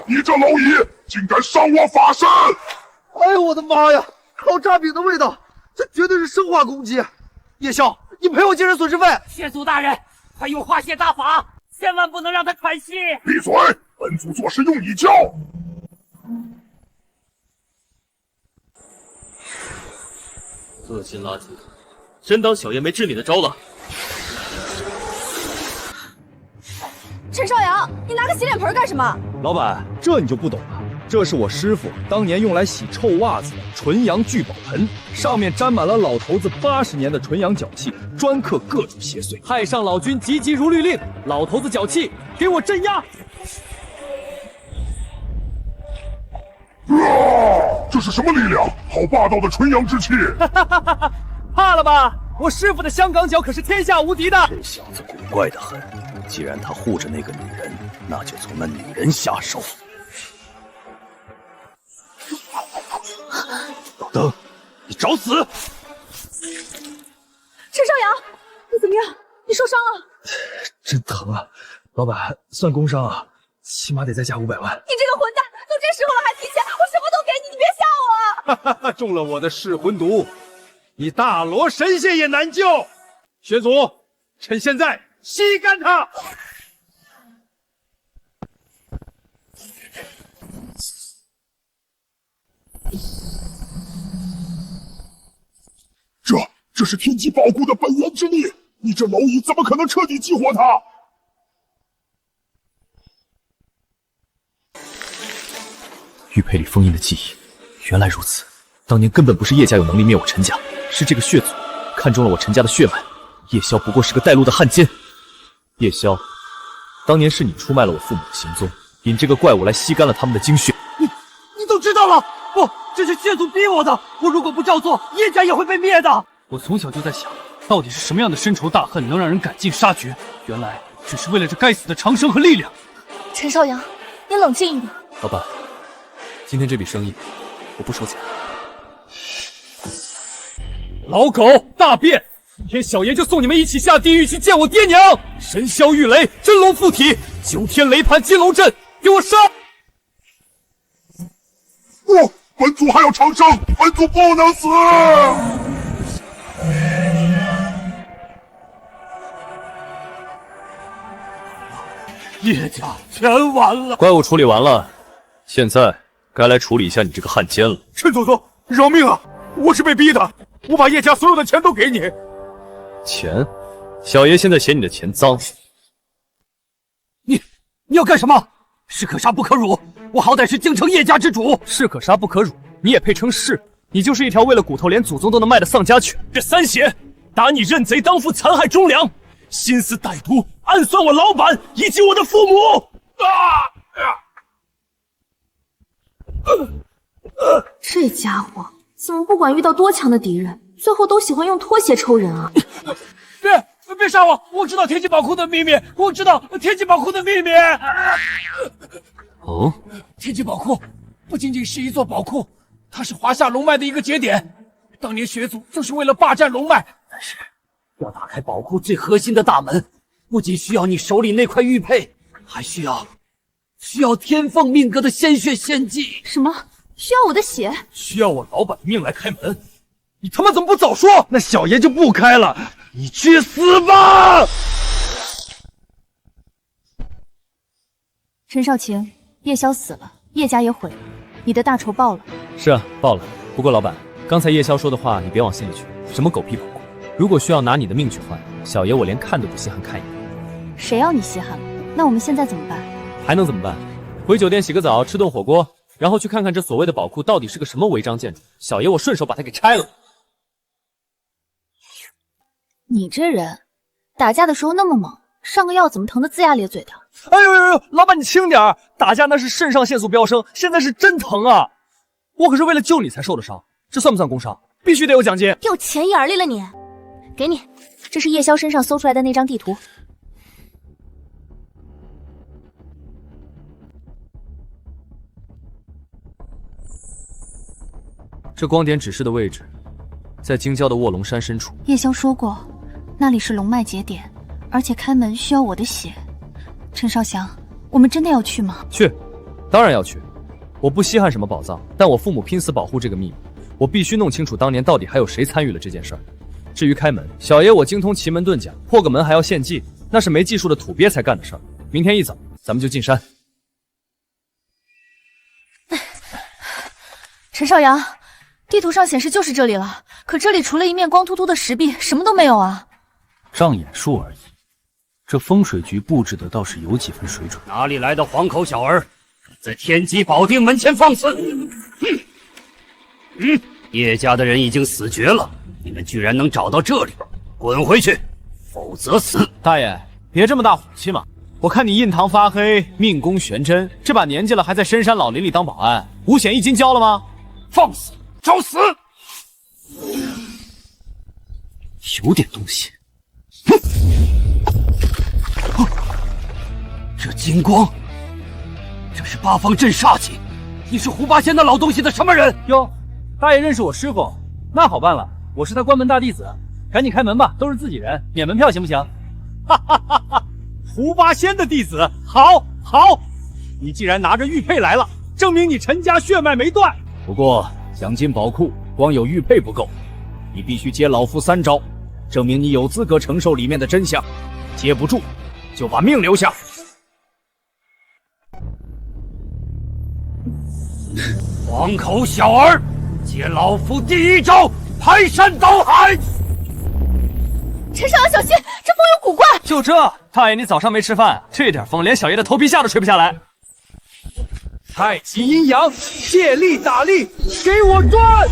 你这蝼蚁竟敢伤我法身！哎呦我的妈呀！靠炸饼的味道，这绝对是生化攻击！叶宵，你赔我精神损失费！血族大人，快用化血大法，千万不能让他喘息！闭嘴！本族做事用你教。恶心垃圾，真当小爷没治你的招了？陈少阳，你拿个洗脸盆干什么？老板，这你就不懂了。这是我师傅当年用来洗臭袜子的纯阳聚宝盆，上面沾满了老头子80年的纯阳脚气，专克各种邪祟。太上老君急急如律令，老头子脚气，给我镇压！这是什么力量？好霸道的纯阳之气！怕了吧？我师傅的香港脚可是天下无敌的。这小子古怪的很，既然他护着那个女人，那就从那女人下手。老登，你找死！陈少阳，你怎么样？你受伤了？真疼啊！老板，算工伤啊，起码得再加500万。你这个混蛋，都这时候了还提钱，我什么都给你，你别吓我！哈哈，中了我的噬魂毒，你大罗神仙也难救。血族，趁现在吸干他！这是天机宝库的本源之力，你这蝼蚁怎么可能彻底激活它？玉佩里封印的记忆，原来如此。当年根本不是叶家有能力灭我陈家，是这个血族看中了我陈家的血脉。叶宵不过是个带路的汉奸。叶宵，当年是你出卖了我父母的行踪，引这个怪物来吸干了他们的精血。你都知道了？不，这是血族逼我的。我如果不照做，叶家也会被灭的。我从小就在想，到底是什么样的深仇大恨能让人赶尽杀绝？原来只是为了这该死的长生和力量。陈少阳，你冷静一点。老板，今天这笔生意我不收钱。老狗，大便！今天小爷就送你们一起下地狱去见我爹娘！神霄玉雷，真龙附体，九天雷盘金龙阵，给我杀！不，本族还要长生，本族不能死！叶家全完了。怪物处理完了，现在该来处理一下你这个汉奸了。陈总督，饶命啊！我是被逼的，我把叶家所有的钱都给你。钱？小爷现在嫌你的钱脏。你要干什么？士可杀不可辱，我好歹是京城叶家之主。士可杀不可辱，你也配称士？你就是一条为了骨头连祖宗都能卖的丧家犬。这三邪打你认贼当父，残害忠良，心思歹毒，暗算我老板以及我的父母。这家伙怎么不管遇到多强的敌人，最后都喜欢用拖鞋抽人啊？别杀我！我知道天机宝库的秘密，我知道天机宝库的秘密。哦，天机宝库不仅仅是一座宝库，它是华夏龙脉的一个节点。当年血族就是为了霸占龙脉，但是要打开宝库最核心的大门，不仅需要你手里那块玉佩，还需要天凤命格的鲜血献祭。什么？需要我的血？需要我老板的命来开门，你他妈怎么不早说？那小爷就不开了，你去死吧！陈少卿，叶萧死了，叶家也毁了，你的大仇报了。是啊，报了。不过老板，刚才叶萧说的话你别往心里去，什么狗屁宝库，如果需要拿你的命去换，小爷我连看都不稀罕看一眼。谁要你稀罕了？那我们现在怎么办？还能怎么办？回酒店洗个澡，吃顿火锅，然后去看看这所谓的宝库到底是个什么违章建筑。小爷我顺手把它给拆了。你这人打架的时候那么猛，上个药怎么疼得龇牙咧嘴的？哎呦呦呦，老板你轻点，打架那是肾上腺素飙升，现在是真疼啊！我可是为了救你才受的伤，这算不算工伤？必须得有奖金。有钱眼里了你！给你，这是叶萧身上搜出来的那张地图。这光点指示的位置，在京郊的卧龙山深处。叶萧说过，那里是龙脉节点，而且开门需要我的血。陈少祥，我们真的要去吗？去，当然要去。我不稀罕什么宝藏，但我父母拼死保护这个秘密，我必须弄清楚当年到底还有谁参与了这件事儿。至于开门，小爷我精通奇门遁甲，破个门还要献祭，那是没技术的土鳖才干的事儿。明天一早，咱们就进山。陈少阳，地图上显示就是这里了，可这里除了一面光秃秃的石壁，什么都没有啊。障眼术而已，这风水局布置的倒是有几分水准。哪里来的黄口小儿，在天机保定门前放肆！叶家的人已经死绝了，你们居然能找到这里，滚回去，否则死！大爷，别这么大火气嘛！我看你印堂发黑，命宫悬针，这把年纪了还在深山老林里当保安，五险一金交了吗？放肆，找死！有点东西。这金光，这是八方镇煞气！你是胡八仙那老东西的什么人？哟，大爷认识我师傅，那好办了，我是他关门大弟子，赶紧开门吧，都是自己人，免门票行不行？哈哈哈哈！胡八仙的弟子，好，好！你既然拿着玉佩来了，证明你陈家血脉没断。不过奖金宝库光有玉佩不够，你必须接老夫3招，证明你有资格承受里面的真相。接不住，就把命留下。黄口小儿，接老夫第1招排山倒海！陈少阳，小心，这风有古怪！就这，大爷你早上没吃饭，这点风连小爷的头皮下都吹不下来。太极阴阳，借力打力，给我转！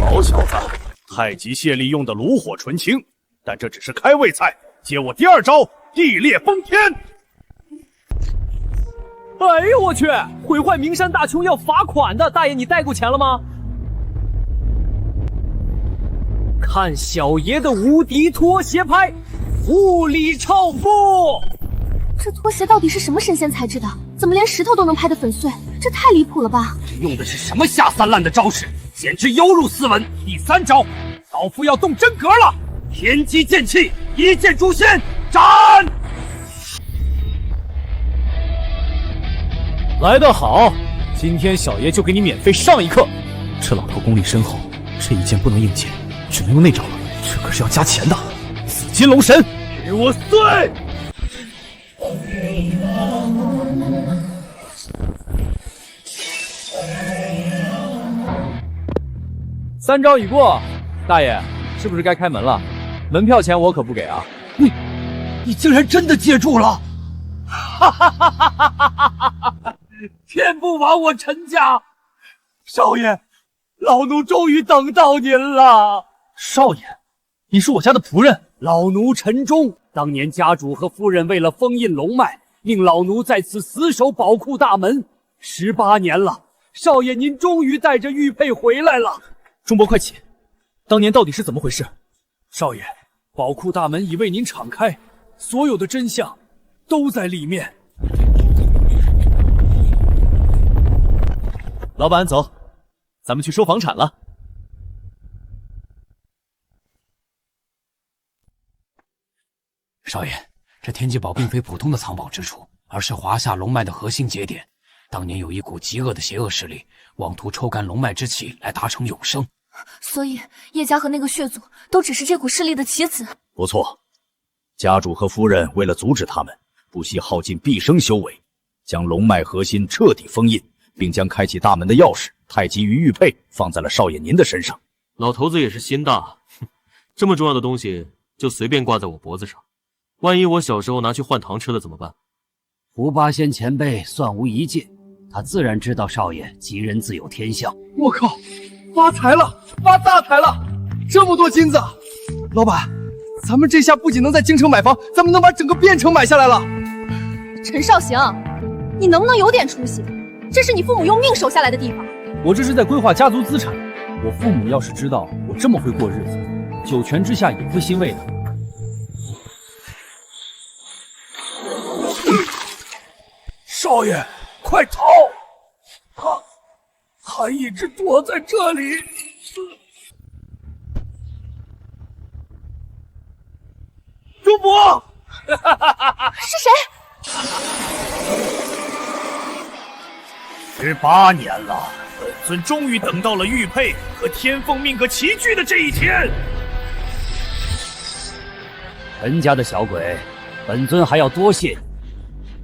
好小子，太极泄力用的炉火纯青，但这只是开胃菜，接我第2招地裂崩天！哎呦我去！毁坏名山大琼要罚款的，大爷你带过钱了吗？看小爷的无敌拖鞋拍，物理超步！这拖鞋到底是什么神仙材质的？怎么连石头都能拍得粉碎？这太离谱了吧！这用的是什么下三滥的招式？简直有辱斯文！第3招，老夫要动真格了！天机剑气，一剑诛仙，斩！来得好，今天小爷就给你免费上一课。这老头功力深厚，这一剑不能硬接，只能用那招了。这可是要加钱的。紫金龙神，给我碎！3招已过，大爷是不是该开门了？门票钱我可不给啊！你竟然真的接住了！哈哈哈哈哈哈！骗不完我陈家！少爷，老奴终于等到您了。少爷，你是我家的仆人。老奴陈忠，当年家主和夫人为了封印龙脉，命老奴在此死守宝库大门18年了。少爷，您终于带着玉佩回来了。钟伯，快起！当年到底是怎么回事？少爷，宝库大门已为您敞开，所有的真相都在里面。老板，走，咱们去收房产了。少爷，这天机堡并非普通的藏宝之处，而是华夏龙脉的核心节点。当年有一股极恶的邪恶势力，妄图抽干龙脉之气来达成永生。所以叶家和那个血族都只是这股势力的棋子。不错，家主和夫人为了阻止他们，不惜耗尽毕生修为，将龙脉核心彻底封印，并将开启大门的钥匙太极于玉佩放在了少爷您的身上。老头子也是心大，这么重要的东西就随便挂在我脖子上，万一我小时候拿去换糖吃了怎么办？胡八仙前辈算无一戒，他自然知道少爷吉人自有天相。我靠，发财了，发大财了！这么多金子，老板，咱们这下不仅能在京城买房，咱们能把整个汴城买下来了。陈少行，你能不能有点出息？这是你父母用命守下来的地方。我这是在规划家族资产。我父母要是知道我这么会过日子，九泉之下也会欣慰的。少爷，快逃！他一直躲在这里。主母，是谁？18年了，本尊终于等到了玉佩和天凤命格齐聚的这一天。陈家的小鬼，本尊还要多谢你。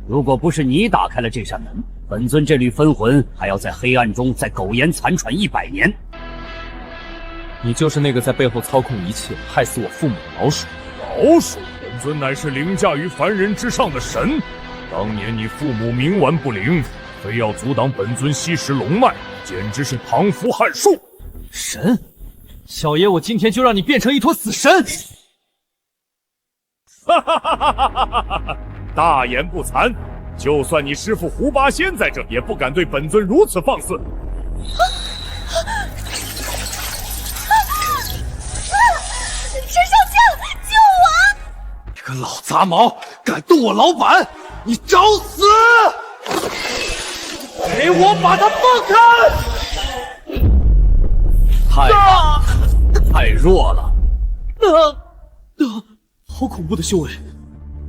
如果不是你打开了这扇门，本尊这缕分魂还要在黑暗中再苟延残喘100年。你就是那个在背后操控一切、害死我父母的老鼠。老鼠，本尊乃是凌驾于凡人之上的神。当年你父母冥顽不灵，非要阻挡本尊吸食龙脉，简直是蚌蜉撼树。神，小爷我今天就让你变成一坨死神！哈哈哈哈哈哈！大言不惭，就算你师父胡八仙在这，也不敢对本尊如此放肆。陈少将，救我！你个老杂毛，敢动我老板，你找死！给我把他放开！太弱了。好恐怖的修为，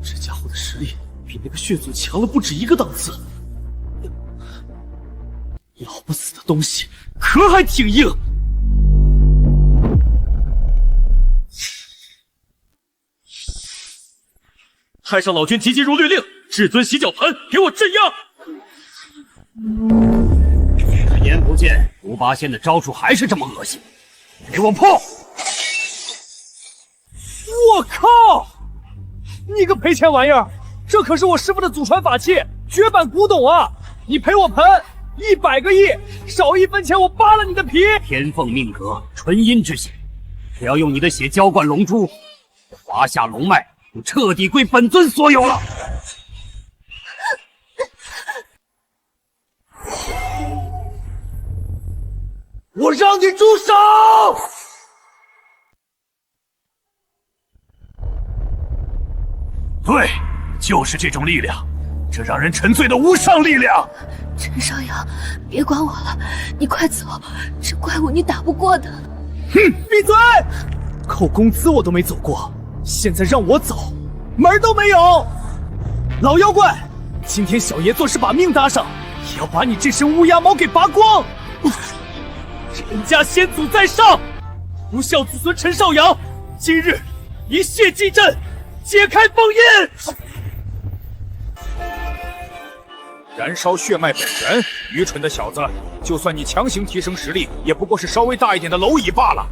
这家伙的实力比那个血族强了不止一个档次。咬不死的东西，壳还挺硬。太上老君急急如律令，至尊洗脚盆，给我镇压！10年不见，胡八仙的招数还是这么恶心，给我破！我靠！你个赔钱玩意儿！这可是我师傅的祖传法器，绝版古董啊！你赔我盆100个亿，少1分钱我扒了你的皮！天凤命格，纯阴之血，只要用你的血浇灌龙珠，华夏龙脉就彻底归本尊所有了。我让你住手！对，就是这种力量，这让人沉醉的无上力量。陈少阳，别管我了，你快走，这怪物你打不过的。哼，闭嘴！扣工资我都没走过，现在让我走，门儿都没有！老妖怪，今天小爷做事把命搭上，也要把你这身乌鸦毛给拔光！人家先祖在上，不孝子孙陈少阳，今日一血祭阵，解开封印！燃烧血脉本源，愚蠢的小子！就算你强行提升实力，也不过是稍微大一点的蝼蚁罢了。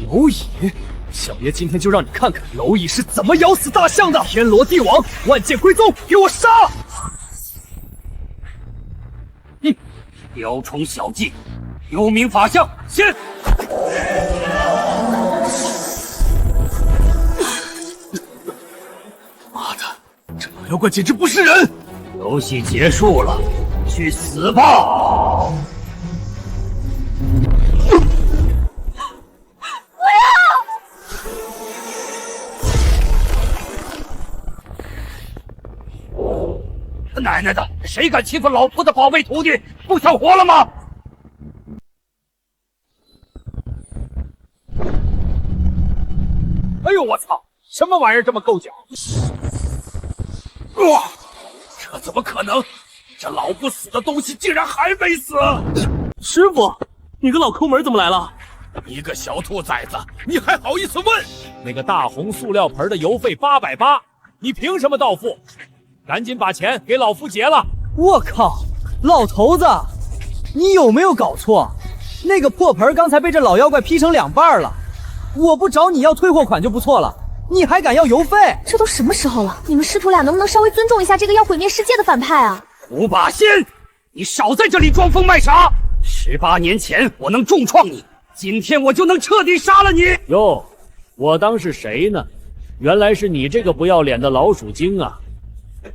蝼蚁？小爷今天就让你看看蝼蚁是怎么咬死大象的！天罗地网，万剑归宗，给我杀！雕虫小技，幽冥法相，先！妈的，这老妖怪简直不是人！游戏结束了，去死吧！不要！奶奶的，谁敢欺负老夫的宝贝徒弟？不想活了吗？哎呦我操！什么玩意儿这么够脚？哇！这怎么可能？这老不死的东西竟然还没死！师傅，你个老抠门怎么来了？一个小兔崽子，你还好意思问？那个大红塑料盆的邮费880，你凭什么到付？赶紧把钱给老夫结了！我靠，老头子，你有没有搞错？那个破盆刚才被这老妖怪劈成2半了，我不找你要退货款就不错了，你还敢要邮费？这都什么时候了？你们师徒俩能不能稍微尊重一下这个要毁灭世界的反派啊？胡把心，你少在这里装疯卖傻！18年前我能重创你，今天我就能彻底杀了你！哟，我当是谁呢？原来是你这个不要脸的老鼠精啊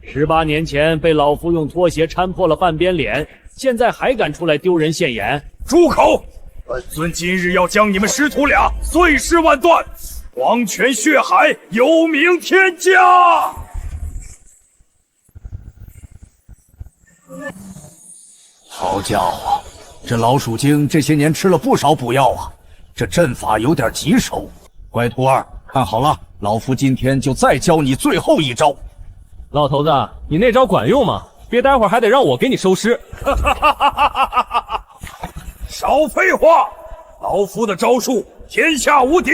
！18年前被老夫用拖鞋掺破了半边脸，现在还敢出来丢人现眼？住口！本尊今日要将你们师徒俩碎尸万段，黄泉血海，有名天下！好家伙，这老鼠精这些年吃了不少补药啊，这阵法有点棘手。乖徒儿，看好了，老夫今天就再教你最后一招。老头子，你那招管用吗？别待会儿还得让我给你收尸。少废话，老夫的招数天下无敌，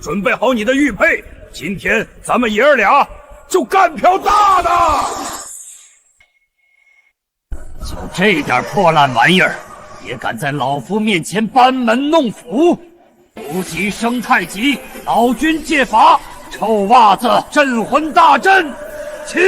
准备好你的玉佩，今天咱们爷儿俩就干票大的！就这点破烂玩意儿，也敢在老夫面前班门弄斧？无极生太极，老君戒法，臭袜子镇魂大阵，起！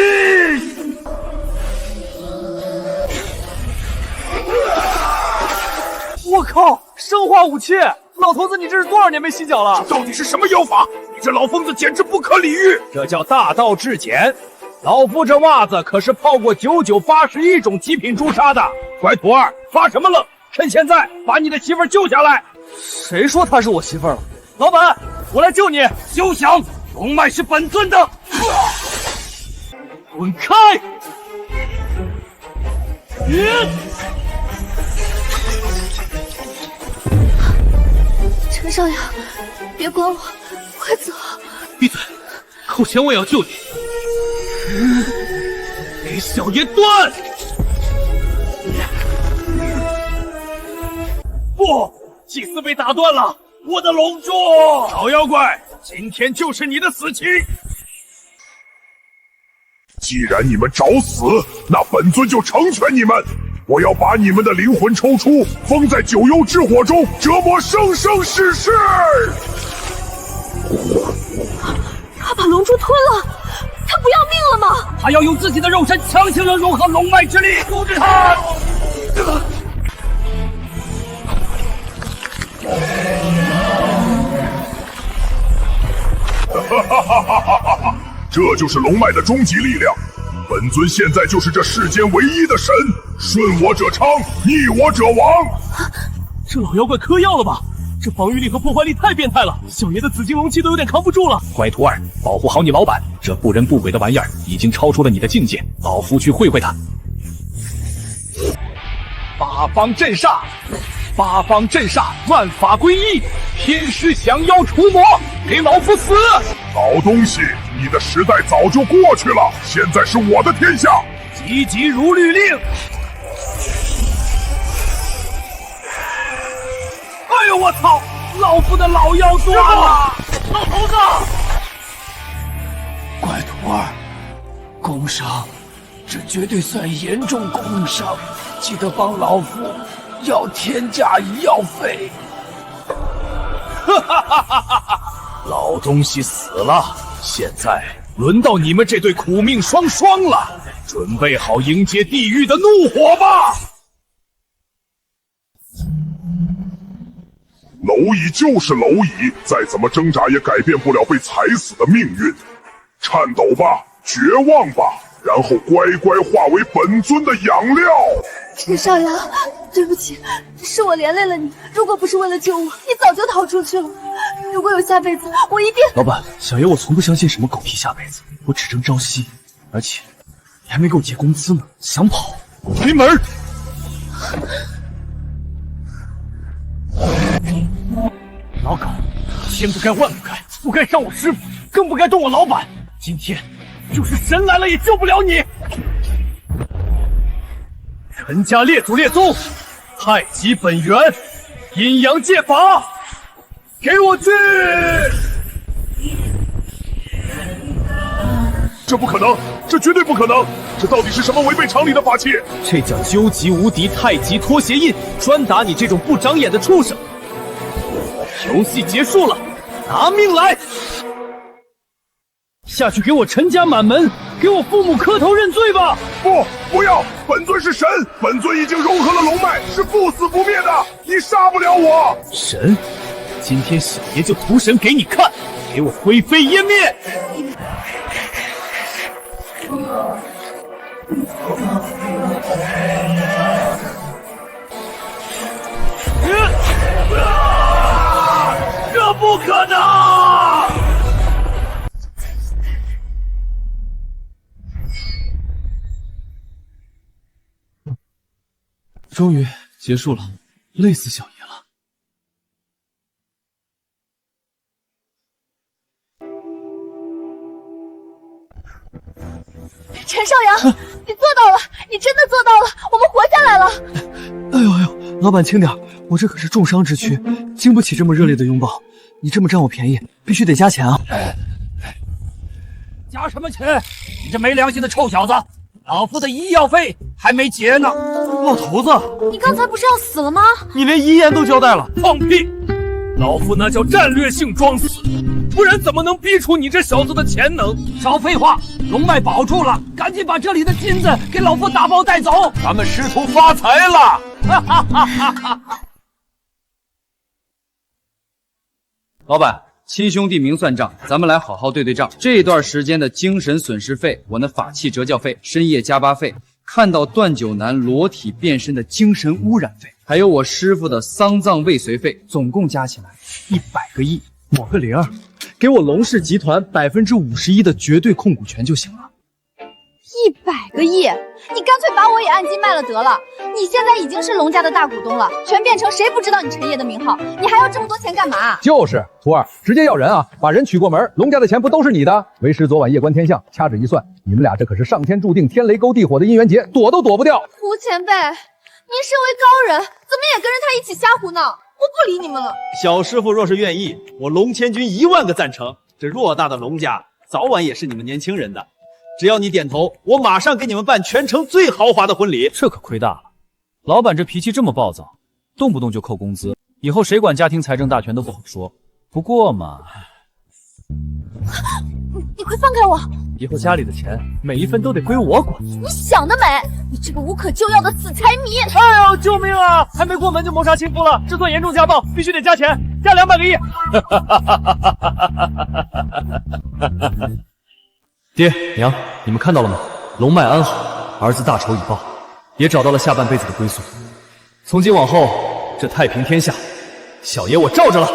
我靠，生化武器！老头子，你这是多少年没洗脚了？到底是什么妖法？你这老疯子简直不可理喻！这叫大道至简。老夫这袜子可是泡过9981种极品朱砂的。乖徒儿，发什么愣？趁现在把你的媳妇儿救下来！谁说她是我媳妇儿了？老板，我来救你！休想！龙脉是本尊的！滚开！陈少阳，别管我，快走！闭嘴！扣钱我也要救你！给小爷断！不，祭司被打断了，我的龙珠！老妖怪，今天就是你的死期！既然你们找死，那本尊就成全你们！我要把你们的灵魂抽出，封在九幽之火中，折磨生生世世！他把龙珠吞了，他不要命了吗？他要用自己的肉身强行地融合龙脉之力，阻止他！这就是龙脉的终极力量。本尊现在就是这世间唯一的神，顺我者昌，逆我者亡。这老妖怪嗑药了吧？这防御力和破坏力太变态了，小爷的紫金龙气都有点扛不住了。乖徒儿，保护好你老板，这不人不鬼的玩意儿已经超出了你的境界，老夫去会会他。八方镇煞，八方镇煞，万法归一，天师降妖除魔，给老夫死！老东西，你的时代早就过去了，现在是我的天下。急急如律令！哎呦我操！老夫的老腰断了！老头子，乖徒儿，工伤，这绝对算严重工伤，记得帮老夫要天价医药费。哈哈哈哈哈哈！老东西死了，现在轮到你们这对苦命双双了，准备好迎接地狱的怒火吧！蝼蚁就是蝼蚁，再怎么挣扎也改变不了被踩死的命运。颤抖吧，绝望吧，然后乖乖化为本尊的养料。陈少阳，对不起，是我连累了你。如果不是为了救我，你早就逃出去了。如果有下辈子，我一定……老板，小爷我从不相信什么狗屁下辈子，我只争朝夕。而且，你还没给我结工资呢，想跑？没门！老狗，千不该万不该，不该伤我师傅，更不该动我老板。今天，就是神来了也救不了你。陈家列祖列宗，太极本源，阴阳戒法，给我去！这不可能，这绝对不可能！这到底是什么违背常理的法器？这叫究极无敌太极拖鞋印，专打你这种不长眼的畜生！游戏结束了，拿命来！下去给我陈家满门，给我父母磕头认罪吧！不要！本尊是神，本尊已经融合了龙脉，是不死不灭的，你杀不了我！神，今天小爷就屠神给你看，给我灰飞烟灭！这不可能！终于结束了，累死小爷了。陈少阳，你做到了，你真的做到了，我们活下来了。哎呦，老板轻点，我这可是重伤之躯，经不起这么热烈的拥抱。你这么占我便宜，必须得加钱啊！加什么钱？你这没良心的臭小子！老夫的医药费还没结呢。老头子，你刚才不是要死了吗？你连遗言都交代了。放屁！老夫那叫战略性装死，不然怎么能逼出你这小子的潜能？少废话，龙脉保住了，赶紧把这里的金子给老夫打包带走，咱们师徒发财了！哈哈哈哈哈哈！老板，亲兄弟明算账，咱们来好好对对账。这段时间的精神损失费，我那法器折教费，深夜加班费，看到段九南裸体变身的精神污染费，还有我师傅的丧葬未遂费，总共加起来100个亿，抹个零，给我龙氏集团51%的绝对控股权就行了。100个亿，你干脆把我也按斤卖了得了。你现在已经是龙家的大股东了，全变成谁不知道你陈爷的名号？你还要这么多钱干嘛？就是徒儿，直接要人啊！把人娶过门，龙家的钱不都是你的？为师昨晚夜观天象，掐指一算，你们俩这可是上天注定天雷勾地火的姻缘结，躲都躲不掉。胡前辈，您身为高人，怎么也跟着他一起瞎胡闹？我不理你们了。小师傅若是愿意，我龙千军10000个赞成。这偌大的龙家，早晚也是你们年轻人的。只要你点头，我马上给你们办全城最豪华的婚礼。这可亏大了，老板这脾气这么暴躁，动不动就扣工资，以后谁管家庭财政大权都不好说。不过嘛，你快放开我！以后家里的钱每一分都得归我管。你想得美！你这个无可救药的死财迷！哎呦，救命啊！还没过门就谋杀亲夫了，这算严重家暴，必须得加钱，加200个亿！爹娘，你们看到了吗？龙脉安好，儿子大仇已报，也找到了下半辈子的归宿。从今往后，这太平天下，小爷我罩着了。